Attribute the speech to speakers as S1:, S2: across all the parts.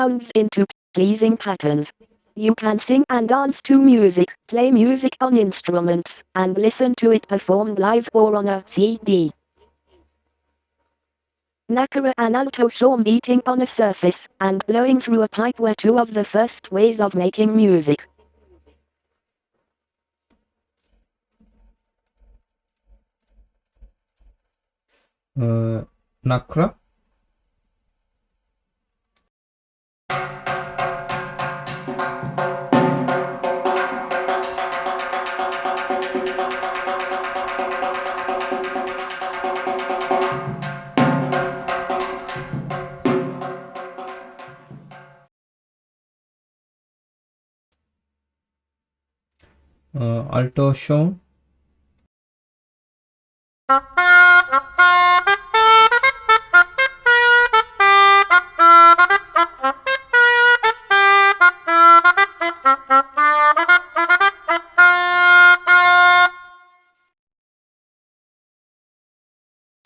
S1: sounds into pleasing patterns. You can sing and dance to music, play music on instruments, and listen to it performed live or on a CD. Nakara and alto shawm beating on a surface, and blowing through a pipe were two of the first ways of making music.
S2: Nakra. Alto shawm.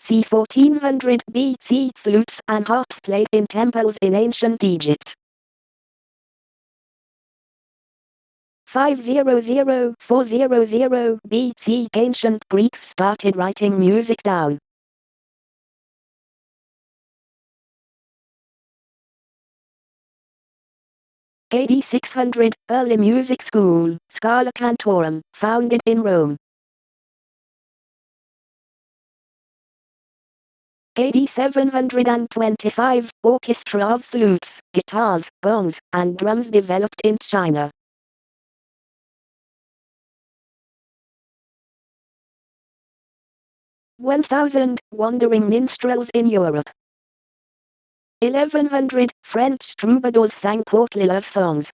S1: C. 1400 BC flutes and harps played in temples in ancient Egypt. 500-400 BC ancient Greeks started writing music down. AD 600 early music school, Scala Cantorum, founded in Rome. AD 725 orchestra of flutes, guitars, gongs, and drums developed in China. Wandering minstrels in Europe. 1100 French troubadours sang courtly love songs.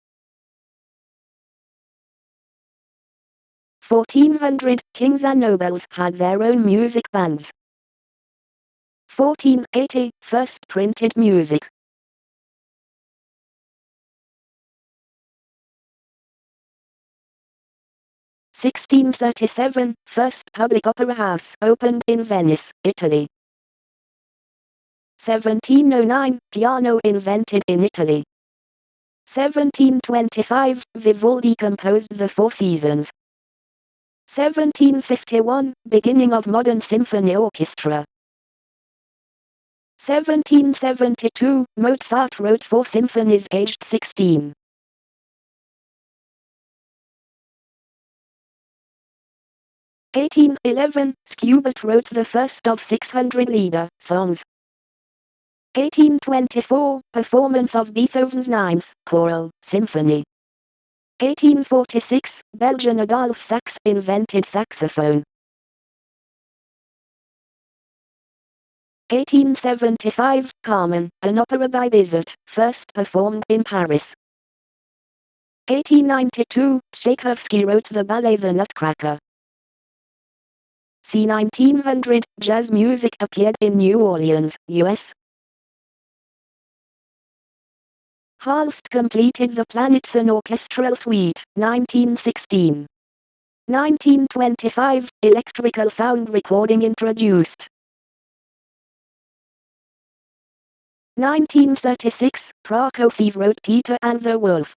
S1: 1400 kings and nobles had their own music bands. 1480 first printed music. 1637 first public opera house opened in Venice, Italy. 1709 piano invented in Italy. 1725 Vivaldi composed the Four Seasons. 1751 beginning of modern symphony orchestra. 1772 Mozart wrote 4 symphonies aged 16. 1811 Schubert wrote the first of 600 lieder songs. 1824 performance of Beethoven's Ninth Choral Symphony. 1846 Belgian Adolphe Sax invented saxophone. 1875 Carmen, an opera by Bizet, first performed in Paris. 1892 Tchaikovsky wrote the ballet The Nutcracker. c. 1900 jazz music appeared in New Orleans, U.S. Halst completed the Planitson Orchestral Suite, 1916. 1925 electrical sound recording introduced. 1936 Prokofiev wrote Peter and the Wolf.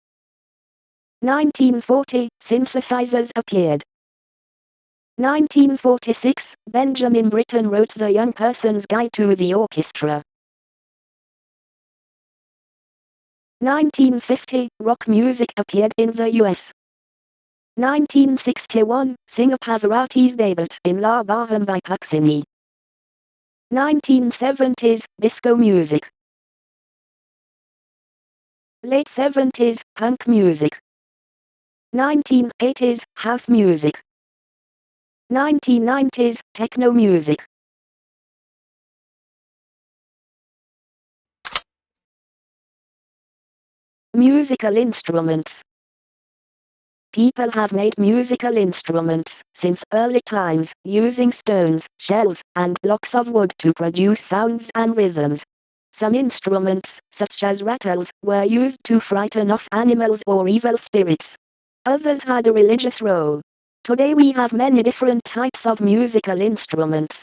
S1: 1940 synthesizers appeared. 1946 Benjamin Britten wrote The Young Person's Guide to the Orchestra. 1950 rock music appeared in the US. 1961 singer Pavarotti's debut in La Bohème by Puccini. 1970s disco music. Late 70s punk music. 1980s house music. 1990s techno music. Musical instruments. People have made musical instruments since early times, using stones, shells, and blocks of wood to produce sounds and rhythms. Some instruments, such as rattles, were used to frighten off animals or evil spirits. Others had a religious role. Today we have many different types of musical instruments.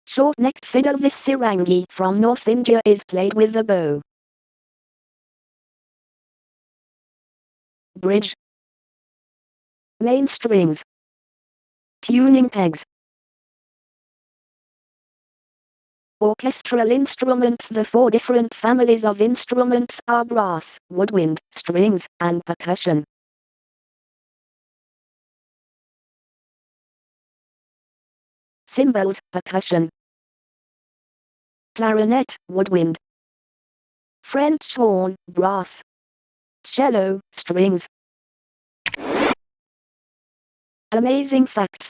S1: Short-necked fiddle. This sirangi from North India is played with a bow. Bridge. Main strings. Tuning pegs. Orchestral instruments. The four different families of instruments are brass, woodwind, strings, and percussion. Cymbals, percussion. Clarinet, woodwind. French horn, brass. Cello, strings. Amazing facts.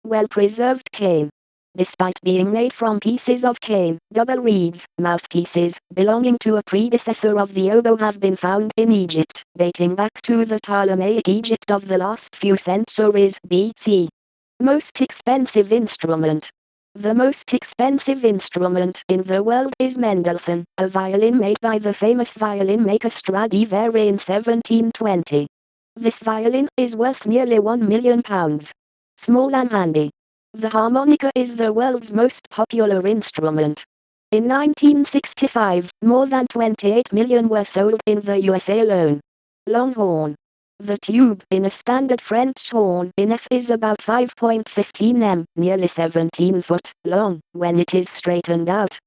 S1: Well-preserved cane. Despite being made from pieces of cane, double reeds, mouthpieces, belonging to a predecessor of the oboe have been found in Egypt, dating back to the Ptolemaic Egypt of the last few centuries BC. Most expensive instrument. The most expensive instrument in the world is Mendelssohn, a violin made by the famous violin maker Stradivari in 1720. This violin is worth nearly £1 million. Small and handy. The harmonica is the world's most popular instrument. In 1965, more than 28 million were sold in the USA alone. Longhorn. The tube in a standard French horn in F is about 5.15 m, nearly 17 foot, long, when it is straightened out.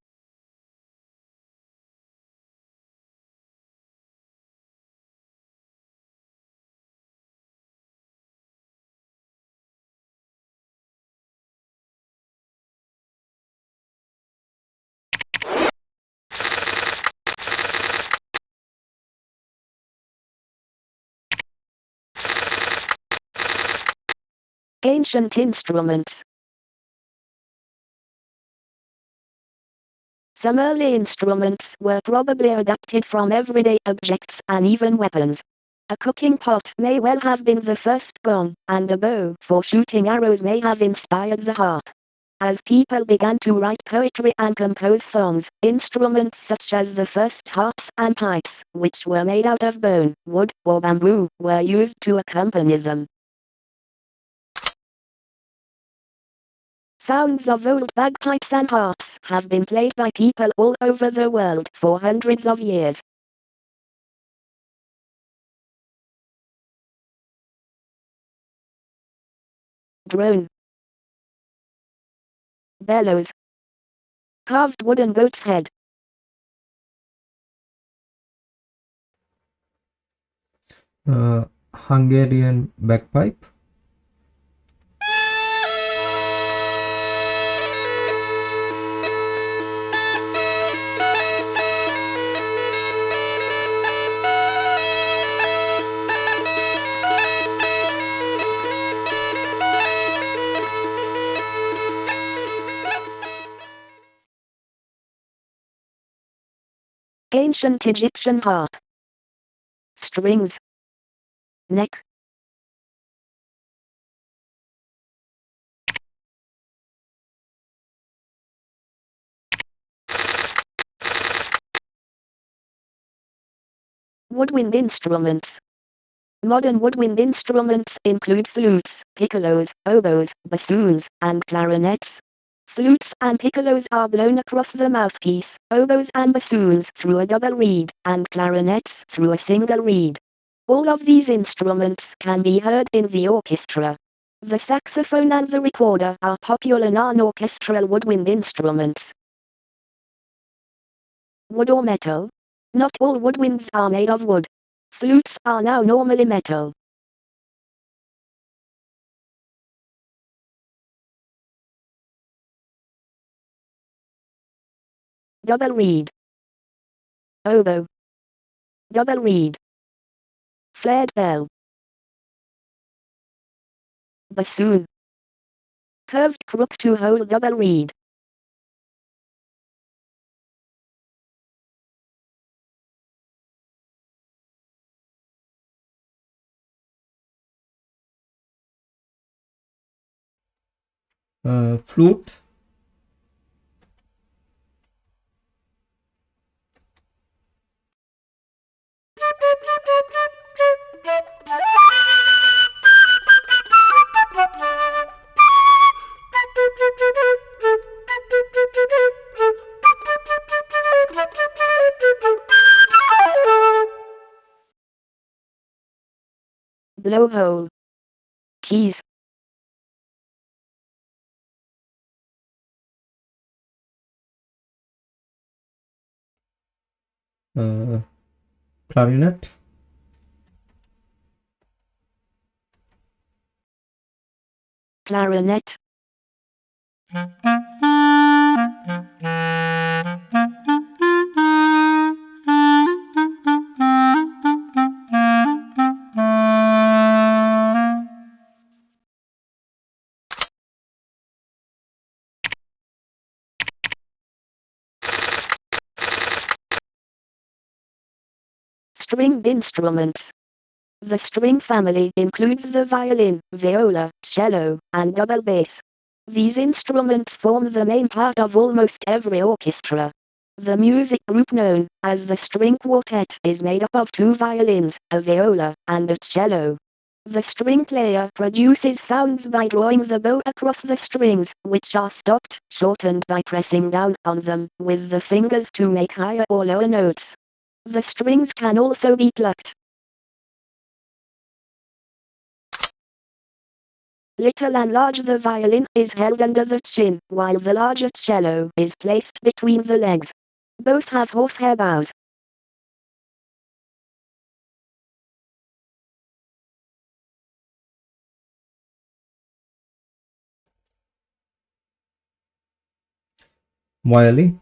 S1: Ancient instruments. Some early instruments were probably adapted from everyday objects and even weapons. A cooking pot may well have been the first gong, and a bow for shooting arrows may have inspired the harp. As people began to write poetry and compose songs, instruments such as the first harps and pipes, which were made out of bone, wood, or bamboo, were used to accompany them. Sounds of old bagpipes and harps have been played by people all over the world for hundreds of years. Drone. Bellows. Carved wooden goat's head.
S2: Hungarian bagpipe.
S1: Ancient Egyptian harp. Strings. Neck. Woodwind instruments. Modern woodwind instruments include flutes, piccolos, oboes, bassoons, and clarinets. Flutes and piccolos are blown across the mouthpiece, oboes and bassoons through a double reed, and clarinets through a single reed. All of these instruments can be heard in the orchestra. The saxophone and the recorder are popular non-orchestral woodwind instruments. Wood or metal? Not all woodwinds are made of wood. Flutes are now normally metal. Double reed. Oboe. Double reed. Flared bell. Bassoon. Curved crook to hold double reed.
S2: Flute.
S1: blowhole. Keys.
S2: Clarinet.
S1: Clarinet. Stringed instruments. The string family includes the violin, viola, cello, and double bass. These instruments form the main part of almost every orchestra. The music group known as the string quartet is made up of 2 violins, a viola, and a cello. The string player produces sounds by drawing the bow across the strings, which are stopped, shortened by pressing down on them with the fingers to make higher or lower notes. The strings can also be plucked. Little and large, the violin is held under the chin, while the larger cello is placed between the legs. Both have horsehair bows.
S2: Violin.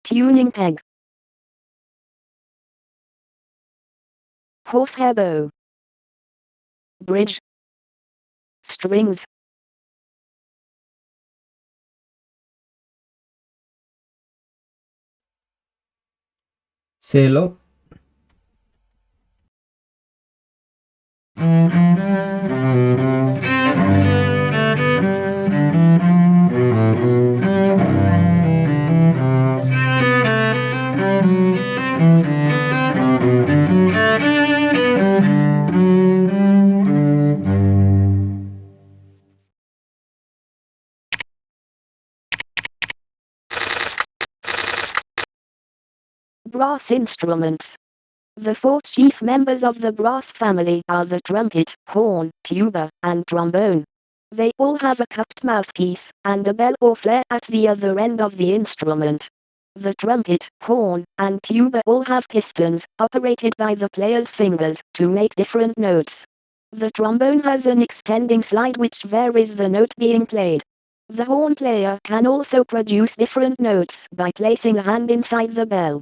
S1: Tuning peg. Horsehair bow. Bridge. Strings.
S2: Cello.
S1: Brass instruments. The 4 chief members of the brass family are the trumpet, horn, tuba, and trombone. They all have a cupped mouthpiece, and a bell or flare at the other end of the instrument. The trumpet, horn, and tuba all have pistons, operated by the player's fingers, to make different notes. The trombone has an extending slide which varies the note being played. The horn player can also produce different notes by placing a hand inside the bell.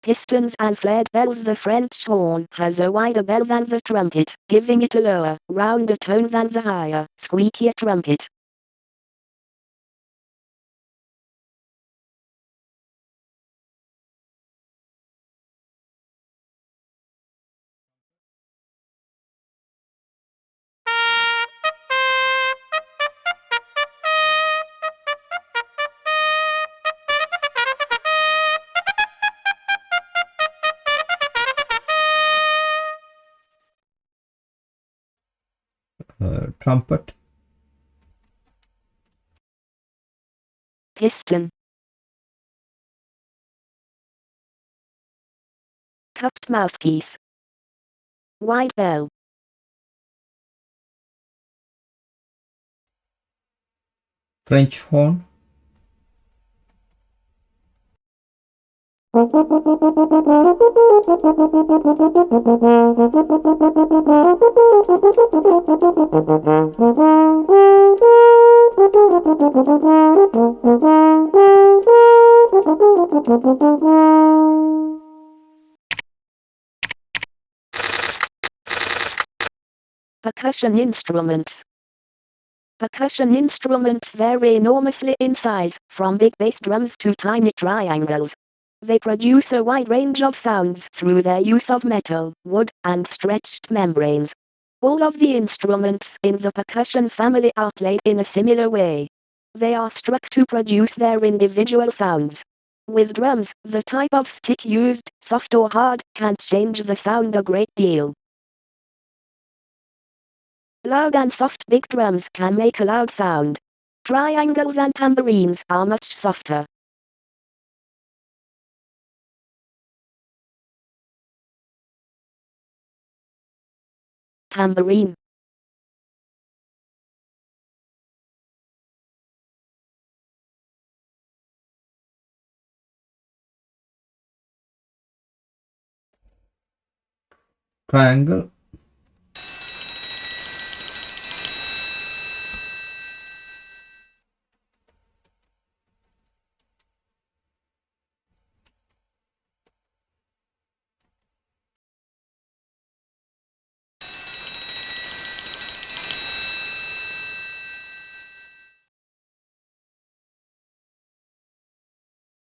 S1: Pistons and flared bells. The French horn has a wider bell than the trumpet, giving it a lower, rounder tone than the higher, squeakier trumpet.
S2: Trumpet.
S1: Piston. Cupped mouthpiece. Wide bell.
S2: French horn.
S1: Percussion instruments. Percussion instruments vary enormously in size, from big bass drums to tiny triangles. They produce a wide range of sounds through their use of metal, wood, and stretched membranes. All of the instruments in the percussion family are played in a similar way. They are struck to produce their individual sounds. With drums, the type of stick used, soft or hard, can change the sound a great deal. Loud and soft big drums can make a loud sound. Triangles and tambourines are much softer. Tambourine.
S2: Triangle.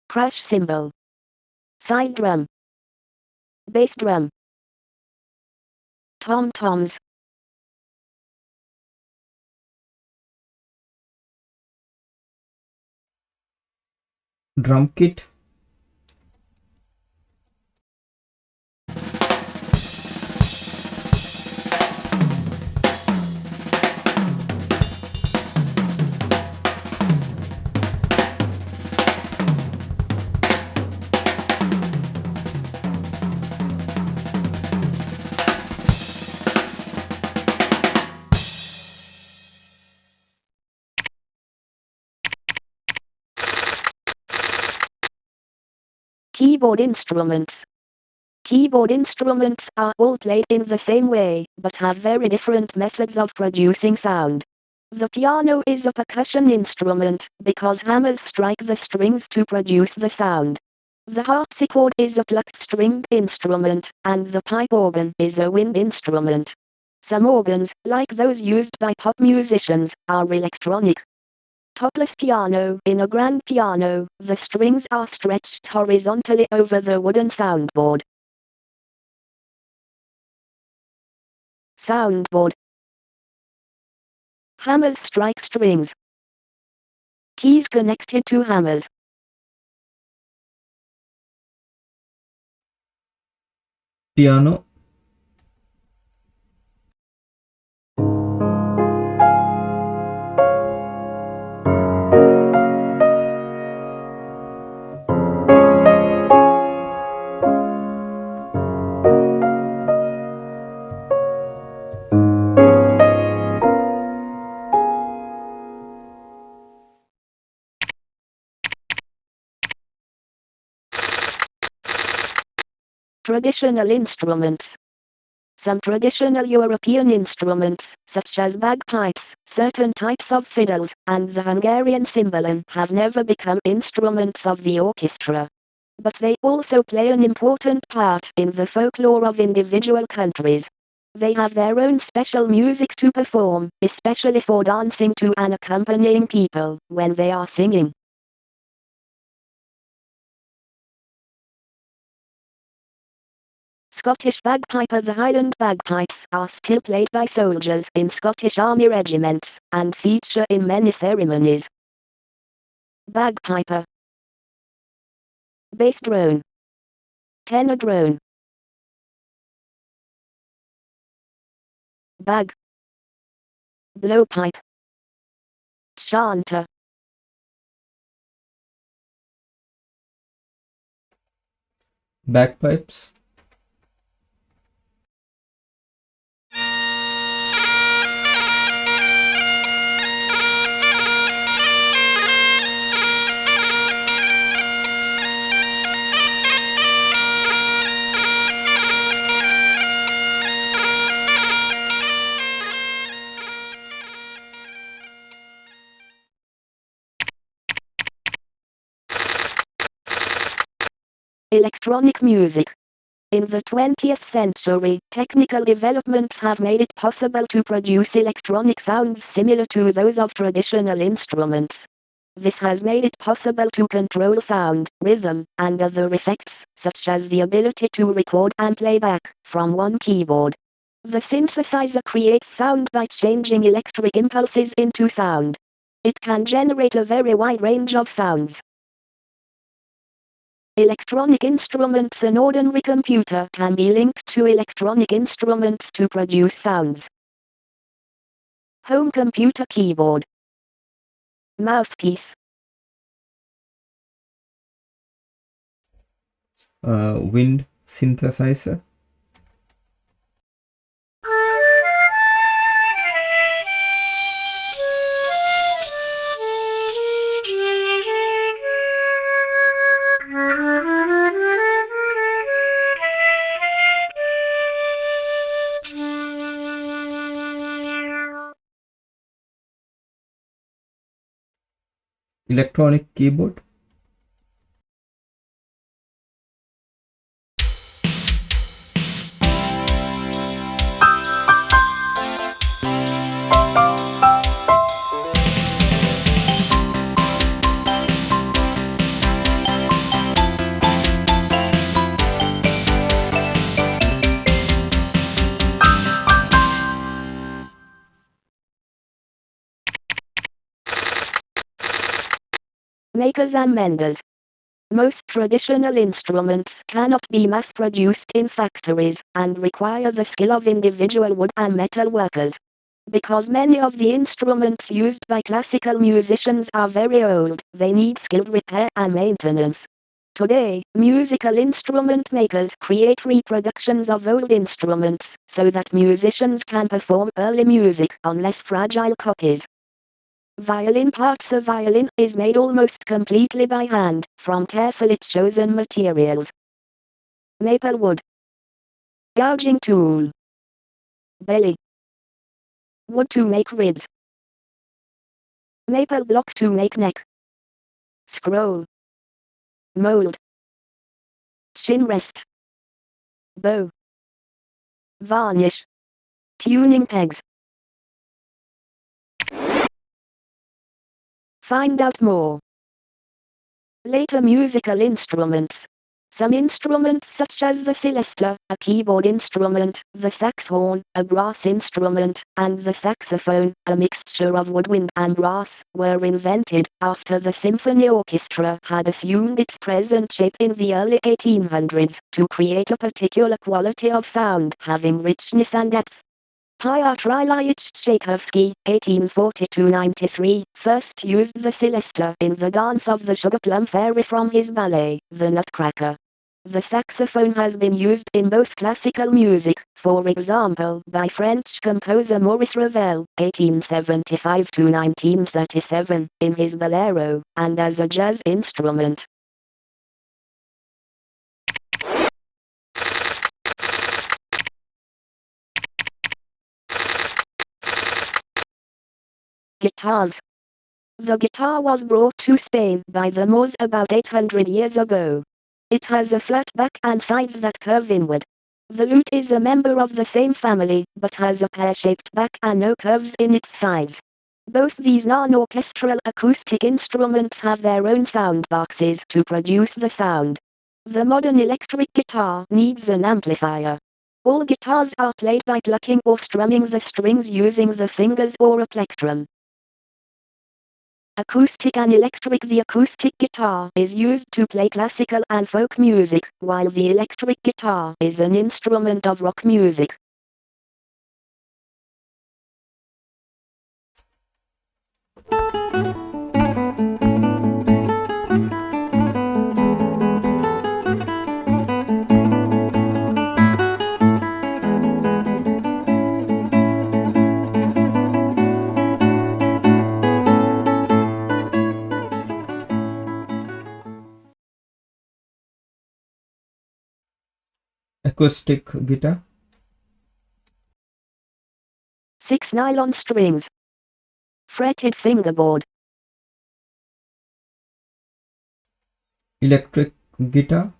S1: Crash cymbal. Side drum. Bass drum. Tom-toms.
S2: Drum kit.
S1: Keyboard instruments. Keyboard instruments are all played in the same way, but have very different methods of producing sound. The piano is a percussion instrument, because hammers strike the strings to produce the sound. The harpsichord is a plucked stringed instrument, and the pipe organ is a wind instrument. Some organs, like those used by pop musicians, are electronic. Topless piano. In a grand piano, the strings are stretched horizontally over the wooden soundboard. Soundboard. Hammers strike strings. Keys connected to hammers.
S2: Piano.
S1: Traditional instruments. Some traditional European instruments, such as bagpipes, certain types of fiddles, and the Hungarian cymbalum, have never become instruments of the orchestra. But they also play an important part in the folklore of individual countries. They have their own special music to perform, especially for dancing to and accompanying people when they are singing. Scottish bagpiper. The Highland bagpipes are still played by soldiers in Scottish Army regiments, and feature in many ceremonies. Bagpiper. Bass drone. Tenor drone. Bag. Blowpipe. Chanter.
S2: Bagpipes.
S1: Electronic music. In the 20th century, technical developments have made it possible to produce electronic sounds similar to those of traditional instruments. This has made it possible to control sound, rhythm, and other effects, such as the ability to record and play back, from one keyboard. The synthesizer creates sound by changing electric impulses into sound. It can generate a very wide range of sounds. Electronic instruments. An ordinary computer can be linked to electronic instruments to produce sounds. Home computer keyboard. Mouthpiece.
S2: Wind synthesizer. Electronic keyboard.
S1: Makers and menders. Most traditional instruments cannot be mass-produced in factories, and require the skill of individual wood and metal workers. Because many of the instruments used by classical musicians are very old, they need skilled repair and maintenance. Today, musical instrument makers create reproductions of old instruments, so that musicians can perform early music on less fragile copies. Violin parts. A violin is made almost completely by hand, from carefully chosen materials. Maple wood. Gouging tool. Belly. Wood to make ribs. Maple block to make neck. Scroll. Mold. Chin rest. Bow. Varnish. Tuning pegs. Find out more. Later musical instruments. Some instruments such as the celesta, a keyboard instrument, the saxhorn, a brass instrument, and the saxophone, a mixture of woodwind and brass, were invented after the symphony orchestra had assumed its present shape in the early 1800s to create a particular quality of sound having richness and depth. Piotr Ilyich Tchaikovsky, 1842-93, first used the celesta in the dance of the Sugar Plum Fairy from his ballet, The Nutcracker. The saxophone has been used in both classical music, for example by French composer Maurice Ravel, 1875-1937, in his Bolero, and as a jazz instrument. Guitars. The guitar was brought to Spain by the Moors about 800 years ago. It has a flat back and sides that curve inward. The lute is a member of the same family, but has a pear-shaped back and no curves in its sides. Both these non-orchestral acoustic instruments have their own sound boxes to produce the sound. The modern electric guitar needs an amplifier. All guitars are played by plucking or strumming the strings using the fingers or a plectrum. Acoustic and electric. The acoustic guitar is used to play classical and folk music, while the electric guitar is an instrument of rock music.
S2: Acoustic guitar.
S1: 6 nylon strings. Fretted fingerboard.
S2: Electric guitar.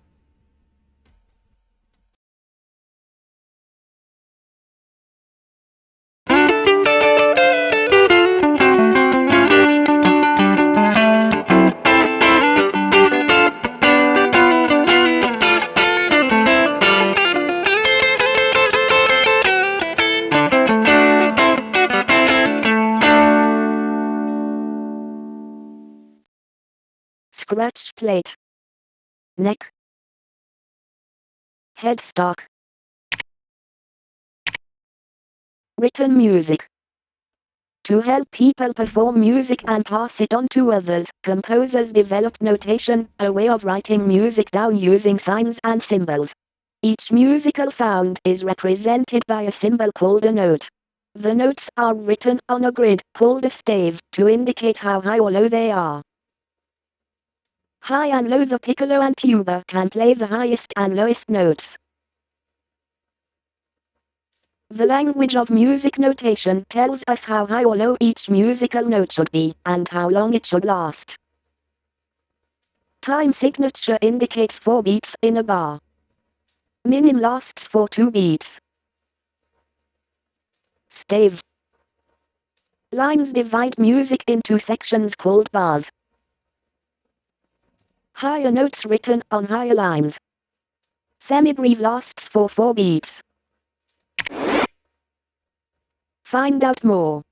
S1: scratch plate, neck, headstock. Written music. To help people perform music and pass it on to others, composers developed notation, a way of writing music down using signs and symbols. Each musical sound is represented by a symbol called a note. The notes are written on a grid, called a stave, to indicate how high or low they are. High and low. The piccolo and tuba can play the highest and lowest notes. The language of music notation tells us how high or low each musical note should be, and how long it should last. Time signature indicates 4 beats in a bar. Minim lasts for 2 beats. Stave. Lines divide music into sections called bars. Higher notes written on higher lines. Semibreve lasts for 4 beats. Find out more.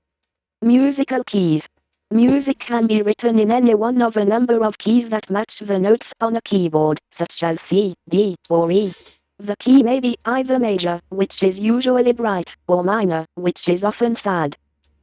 S1: Musical keys. Music can be written in any one of a number of keys that match the notes on a keyboard, such as C, D, or E. The key may be either major, which is usually bright, or minor, which is often sad.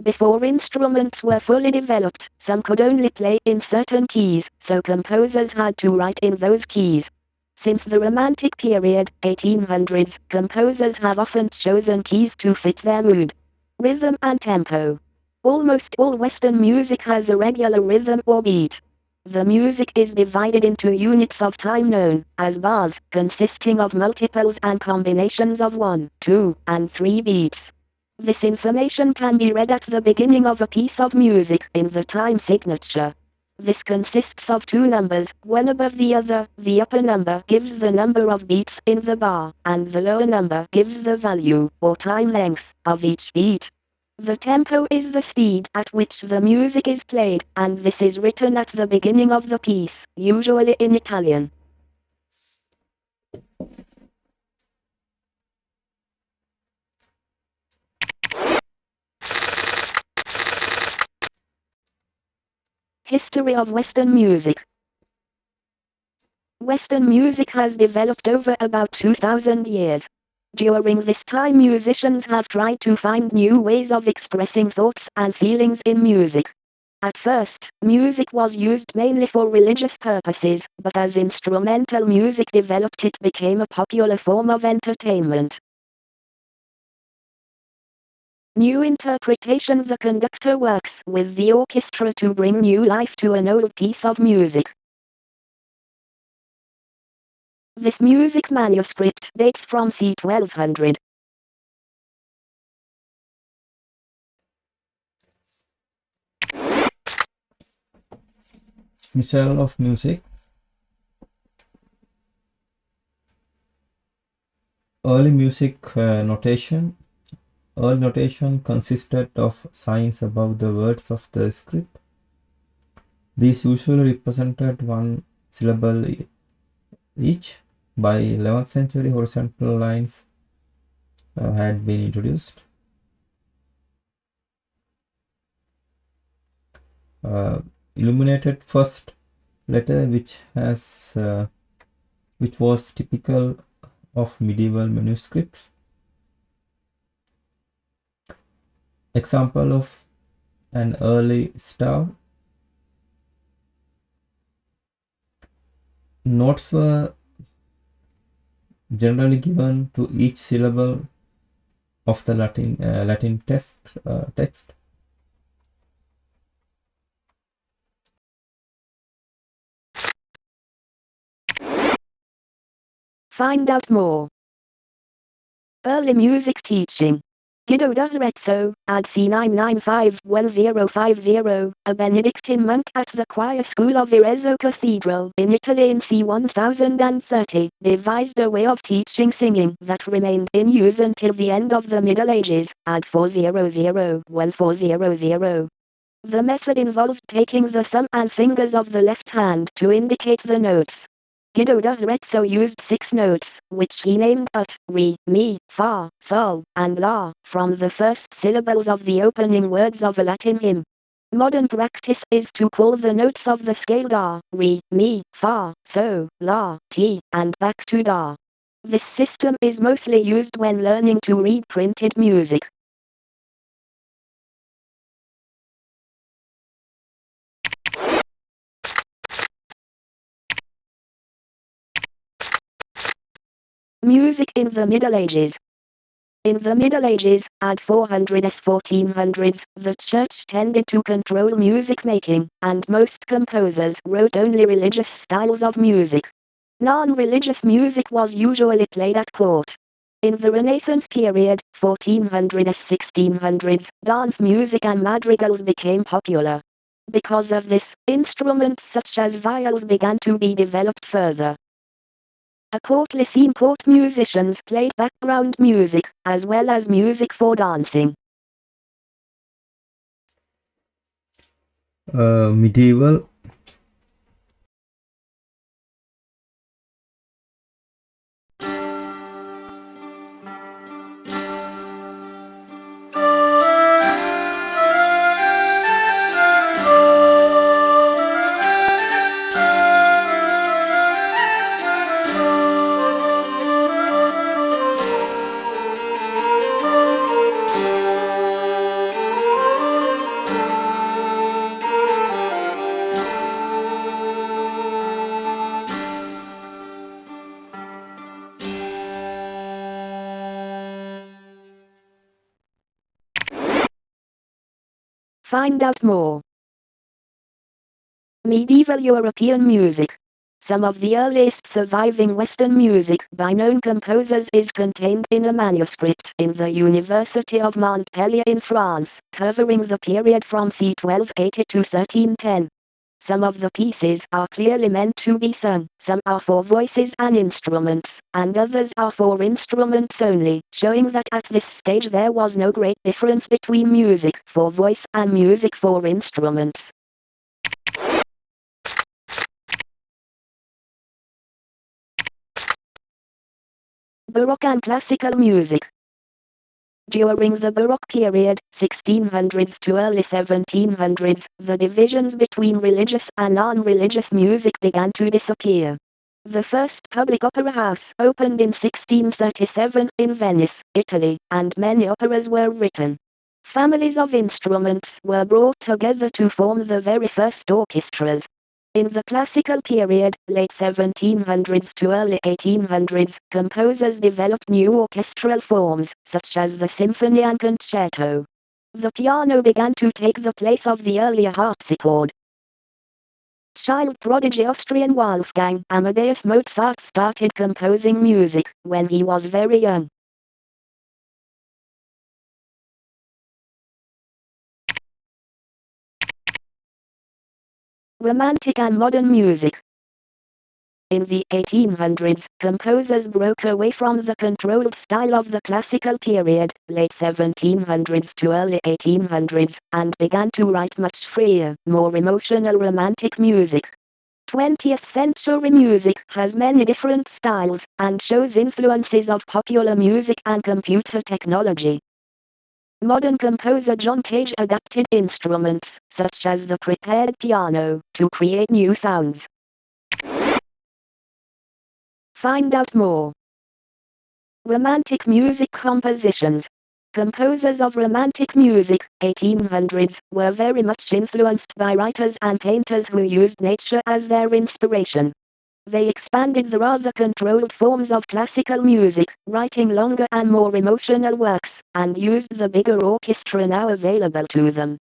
S1: Before instruments were fully developed, some could only play in certain keys, so composers had to write in those keys. Since the Romantic period, 1800s, composers have often chosen keys to fit their mood, rhythm and tempo. Almost all Western music has a regular rhythm or beat. The music is divided into units of time known as bars, consisting of multiples and combinations of 1, 2, and 3 beats. This information can be read at the beginning of a piece of music in the time signature. This consists of 2 numbers, one above the other. The upper number gives the number of beats in the bar, and the lower number gives the value, or time length, of each beat. The tempo is the speed at which the music is played, and this is written at the beginning of the piece, usually in Italian. History of Western music. Western music has developed over about 2,000 years. During this time, musicians have tried to find new ways of expressing thoughts and feelings in music. At first, music was used mainly for religious purposes, but as instrumental music developed, it became a popular form of entertainment. New interpretation. The conductor works with the orchestra to bring new life to an old piece of music. This music manuscript dates from c. 1200.
S2: Missile of music. Early music notation. Early notation consisted of signs above the words of the script. These usually represented 1 syllable each. By 11th century, horizontal lines had been introduced. Illuminated first letter, which was typical of medieval manuscripts. Example of an early stave. Notes were generally given to each syllable of the Latin text.
S1: Find out more. Early music teaching. Guido d'Arezzo, AD c. 995-1050, a Benedictine monk at the choir school of Arezzo Cathedral in Italy in c. 1030, devised a way of teaching singing that remained in use until the end of the Middle Ages, AD 400-1400. The method involved taking the thumb and fingers of the left hand to indicate the notes. Guido d'Arezzo used 6 notes, which he named ut, re, mi, fa, sol, and la, from the first syllables of the opening words of a Latin hymn. Modern practice is to call the notes of the scale da, re, mi, fa, so, la, ti, and back to da. This system is mostly used when learning to read printed music. Music in the Middle Ages. In the Middle Ages, at 400s 1400s, the church tended to control music making, and most composers wrote only religious styles of music. Non-religious music was usually played at court. In the Renaissance period, 1400s 1600s, dance music and madrigals became popular. Because of this, instruments such as viols began to be developed further. A courtly scene court musicians played background music, as well as music for dancing.
S2: Medieval.
S1: Find out more. Medieval European music. Some of the earliest surviving Western music by known composers is contained in a manuscript in the University of Montpellier in France, covering the period from c. 1280 to 1310. Some of the pieces are clearly meant to be sung, some are for voices and instruments, and others are for instruments only, showing that at this stage there was no great difference between music for voice and music for instruments. Baroque and classical music. During the Baroque period, 1600s to early 1700s, the divisions between religious and non-religious music began to disappear. The first public opera house opened in 1637 in Venice, Italy, and many operas were written. Families of instruments were brought together to form the very first orchestras. In the classical period, late 1700s to early 1800s, composers developed new orchestral forms, such as the symphony and concerto. The piano began to take the place of the earlier harpsichord. Child prodigy Austrian Wolfgang Amadeus Mozart started composing music when he was very young. Romantic and modern music. In the 1800s, composers broke away from the controlled style of the classical period, late 1700s to early 1800s, and began to write much freer, more emotional romantic music. 20th century music has many different styles, and shows influences of popular music and computer technology. Modern composer John Cage adapted instruments, such as the prepared piano, to create new sounds. Find out more. Romantic music compositions. Composers of romantic music, 1800s, were very much influenced by writers and painters who used nature as their inspiration. They expanded the rather controlled forms of classical music, writing longer and more emotional works, and used the bigger orchestra now available to them.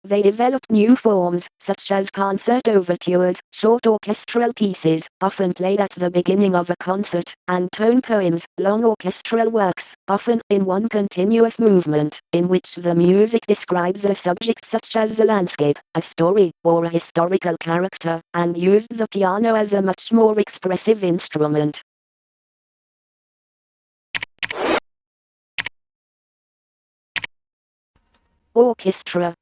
S1: They developed new forms, such as concert overtures, short orchestral pieces, often played at the beginning of a concert, and tone poems, long orchestral works, often in one continuous movement, in which the music describes a subject such as a landscape, a story, or a historical character, and used the piano as a much more expressive instrument. Orchestra.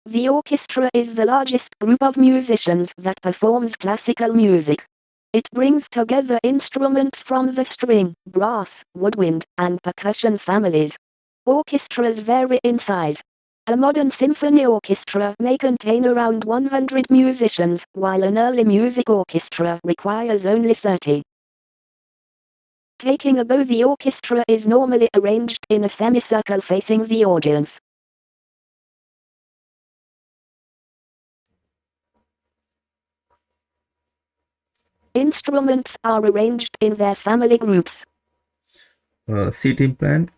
S1: The orchestra is the largest group of musicians that performs classical music. It brings together instruments from the string, brass, woodwind, and percussion families. Orchestras vary in size. A modern symphony orchestra may contain around 100 musicians, while an early music orchestra requires only 30. Taking a bow, the orchestra is normally arranged in a semicircle facing the audience. Instruments are arranged in their family groups.
S2: Seating plan.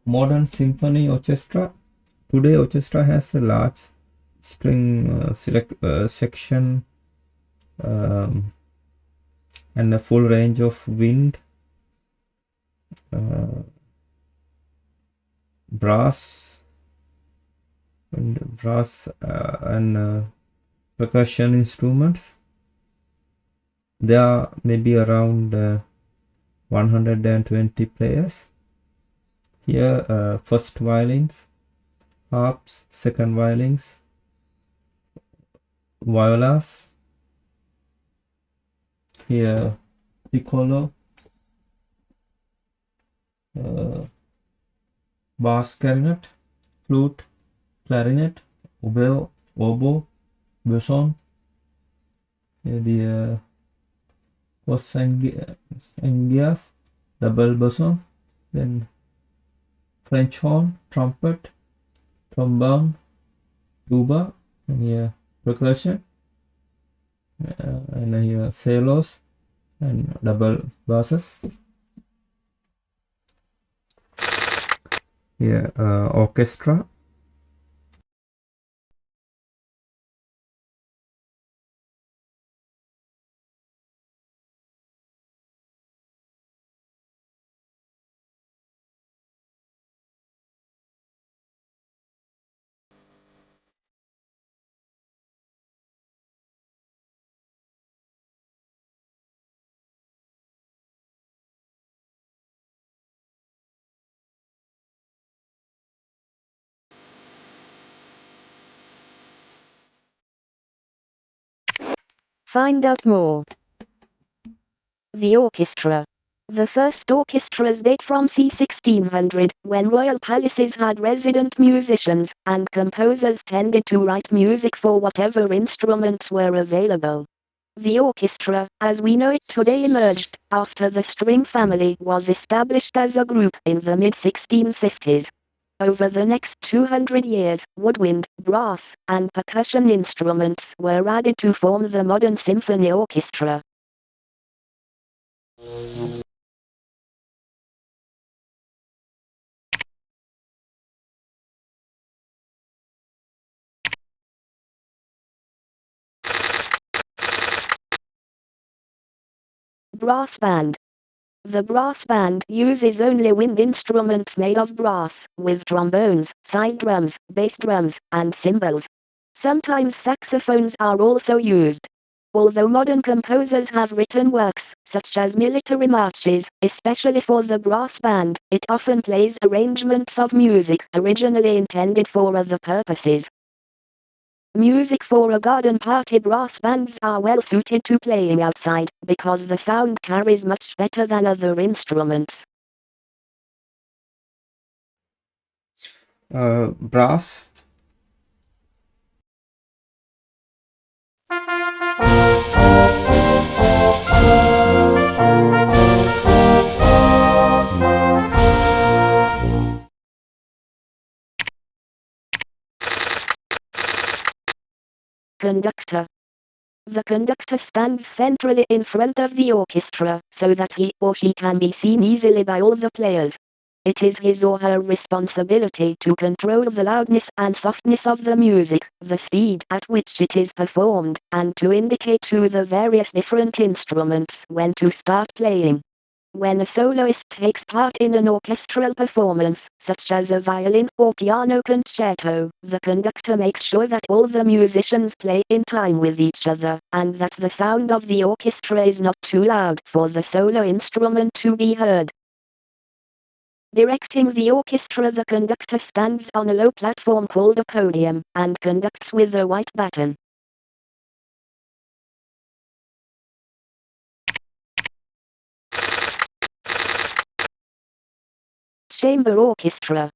S2: Modern symphony orchestra. Today, orchestra has a large string section and a full range of wind, brass and percussion instruments. There are maybe around 120 players. Here, first violins, harps, second violins, violas. Here, piccolo, bass clarinet, flute, clarinet, oboe, boson. Here the cossanguias, double boson, then French horn, trumpet, trombone, tuba, and here percussion, and here cellos and double basses. Here orchestra.
S1: Find out more. The orchestra. The first orchestras date from c. 1600, when royal palaces had resident musicians, and composers tended to write music for whatever instruments were available. The orchestra, as we know it today, emerged after the string family was established as a group in the mid-1650s. Over the next 200 years, woodwind, brass, and percussion instruments were added to form the modern symphony orchestra. Brass band. The brass band uses only wind instruments made of brass, with trombones, side drums, bass drums, and cymbals. Sometimes saxophones are also used. Although modern composers have written works, such as military marches, especially for the brass band, it often plays arrangements of music originally intended for other purposes. Music for a garden party. Brass bands are well suited to playing outside, because the sound carries much better than other instruments.
S2: Brass.
S1: Conductor. The conductor stands centrally in front of the orchestra, so that he or she can be seen easily by all the players. It is his or her responsibility to control the loudness and softness of the music, the speed at which it is performed, and to indicate to the various different instruments when to start playing. When a soloist takes part in an orchestral performance, such as a violin or piano concerto, the conductor makes sure that all the musicians play in time with each other, and that the sound of the orchestra is not too loud for the solo instrument to be heard. Directing the orchestra, the conductor stands on a low platform called a podium, and conducts with a white baton. Chamber orchestra.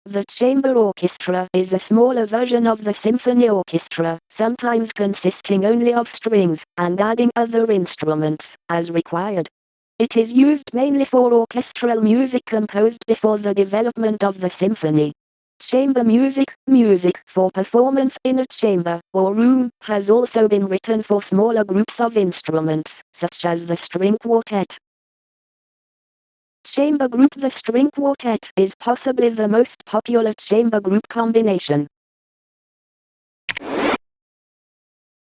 S1: The chamber orchestra is a smaller version of the symphony orchestra, sometimes consisting only of strings, and adding other instruments, as required. It is used mainly for orchestral music composed before the development of the symphony. Chamber music, music for performance in a chamber or room, has also been written for smaller groups of instruments, such as the string quartet. Chamber group. The string quartet is possibly the most popular chamber group combination.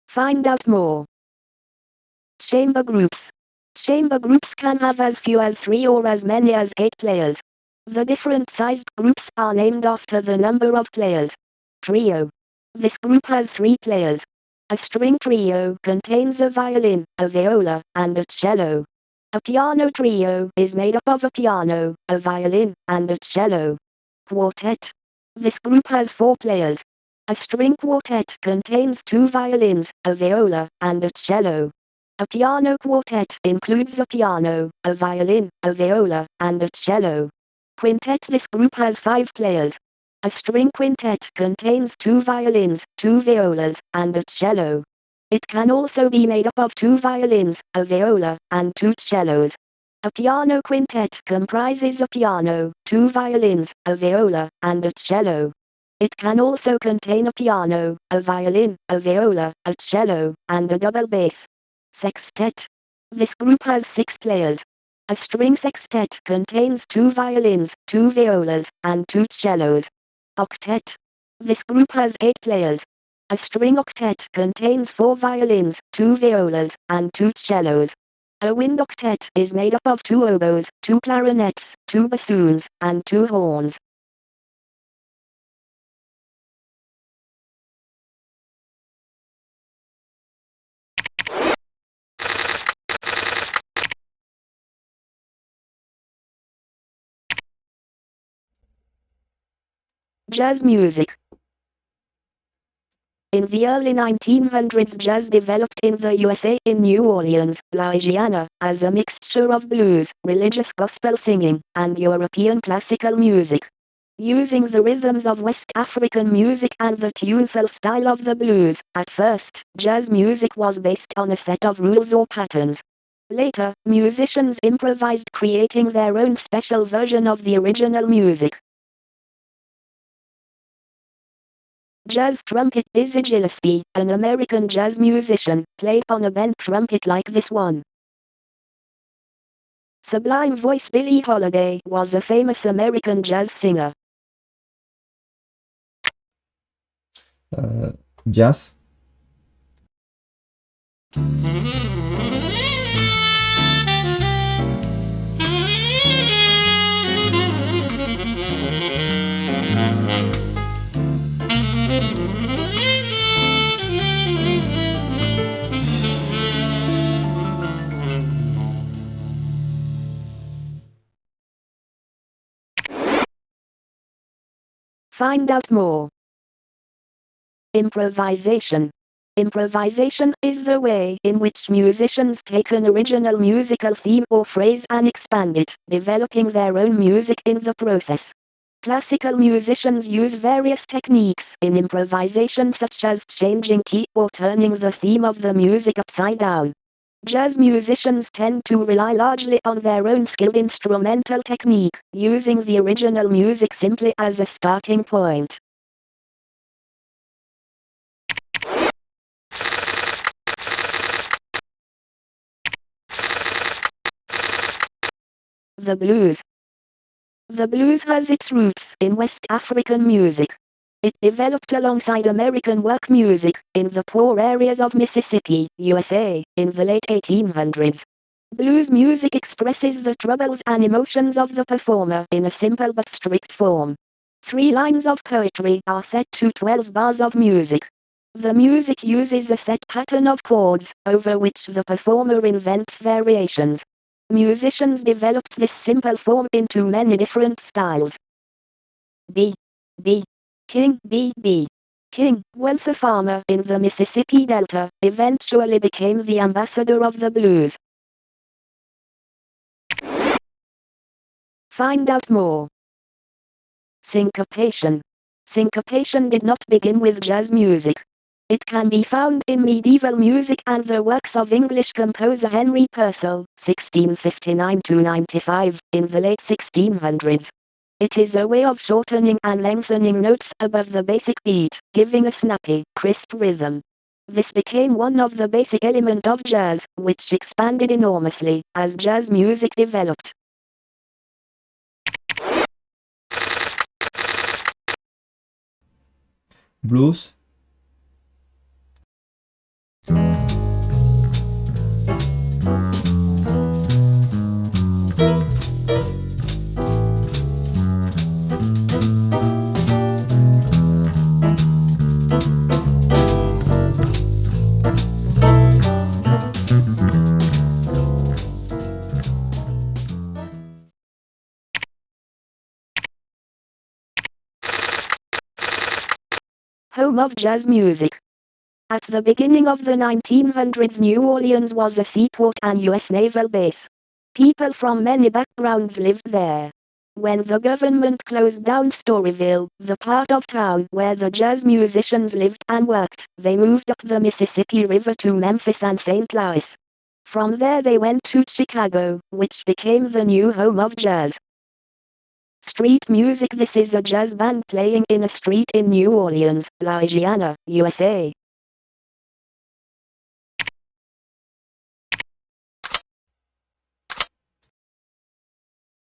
S1: Find out more. Chamber groups. Chamber groups can have as few as 3 or as many as 8 players. The different sized groups are named after the number of players. Trio. This group has 3 players. A string trio contains a violin, a viola, and a cello. A piano trio is made up of a piano, a violin, and a cello. Quartet. This group has 4 players. A string quartet contains 2 violins, a viola, and a cello. A piano quartet includes a piano, a violin, a viola, and a cello. Quintet. This group has 5 players. A string quintet contains 2 violins, 2 violas, and a cello. It can also be made up of 2 violins, a viola, and 2 cellos. A piano quintet comprises a piano, 2 violins, a viola, and a cello. It can also contain a piano, a violin, a viola, a cello, and a double bass. Sextet. This group has 6 players. A string sextet contains 2 violins, 2 violas, and 2 cellos. Octet. This group has 8 players. A string octet contains 4 violins, 2 violas, and 2 cellos. A wind octet is made up of 2 oboes, 2 clarinets, 2 bassoons, and 2 horns. Jazz music. In the early 1900s, jazz developed in the USA, in New Orleans, Louisiana, as a mixture of blues, religious gospel singing, and European classical music. Using the rhythms of West African music and the tuneful style of the blues, at first, jazz music was based on a set of rules or patterns. Later, musicians improvised, creating their own special version of the original music. Jazz trumpet. Dizzy Gillespie, an American jazz musician, played on a bent trumpet like this one. Sublime voice. Billie Holiday was a famous American jazz singer.
S2: Jazz.
S1: Find out more. Improvisation. Improvisation is the way in which musicians take an original musical theme or phrase and expand it, developing their own music in the process. Classical musicians use various techniques in improvisation, such as changing key or turning the theme of the music upside down. Jazz musicians tend to rely largely on their own skilled instrumental technique, using the original music simply as a starting point. The blues. The blues has its roots in West African music. It developed alongside American work music in the poor areas of Mississippi, USA, in the late 1800s. Blues music expresses the troubles and emotions of the performer in a simple but strict form. 3 lines of poetry are set to 12 bars of music. The music uses a set pattern of chords, over which the performer invents variations. Musicians developed this simple form into many different styles. B. King. B. King, once a farmer in the Mississippi Delta, eventually became the ambassador of the blues. Find out more. Syncopation. Syncopation did not begin with jazz music. It can be found in medieval music and the works of English composer Henry Purcell, 1659–95, in the late 1600s. It is a way of shortening and lengthening notes above the basic beat, giving a snappy, crisp rhythm. This became one of the basic elements of jazz, which expanded enormously as jazz music developed.
S2: Blues.
S1: Home of jazz music. At the beginning of the 1900s, New Orleans was a seaport and U.S. naval base. People from many backgrounds lived there. When the government closed down Storyville, the part of town where the jazz musicians lived and worked, they moved up the Mississippi River to Memphis and St. Louis. From there they went to Chicago, which became the new home of jazz. Street music. This is a jazz band playing in a street in New Orleans, Louisiana, USA.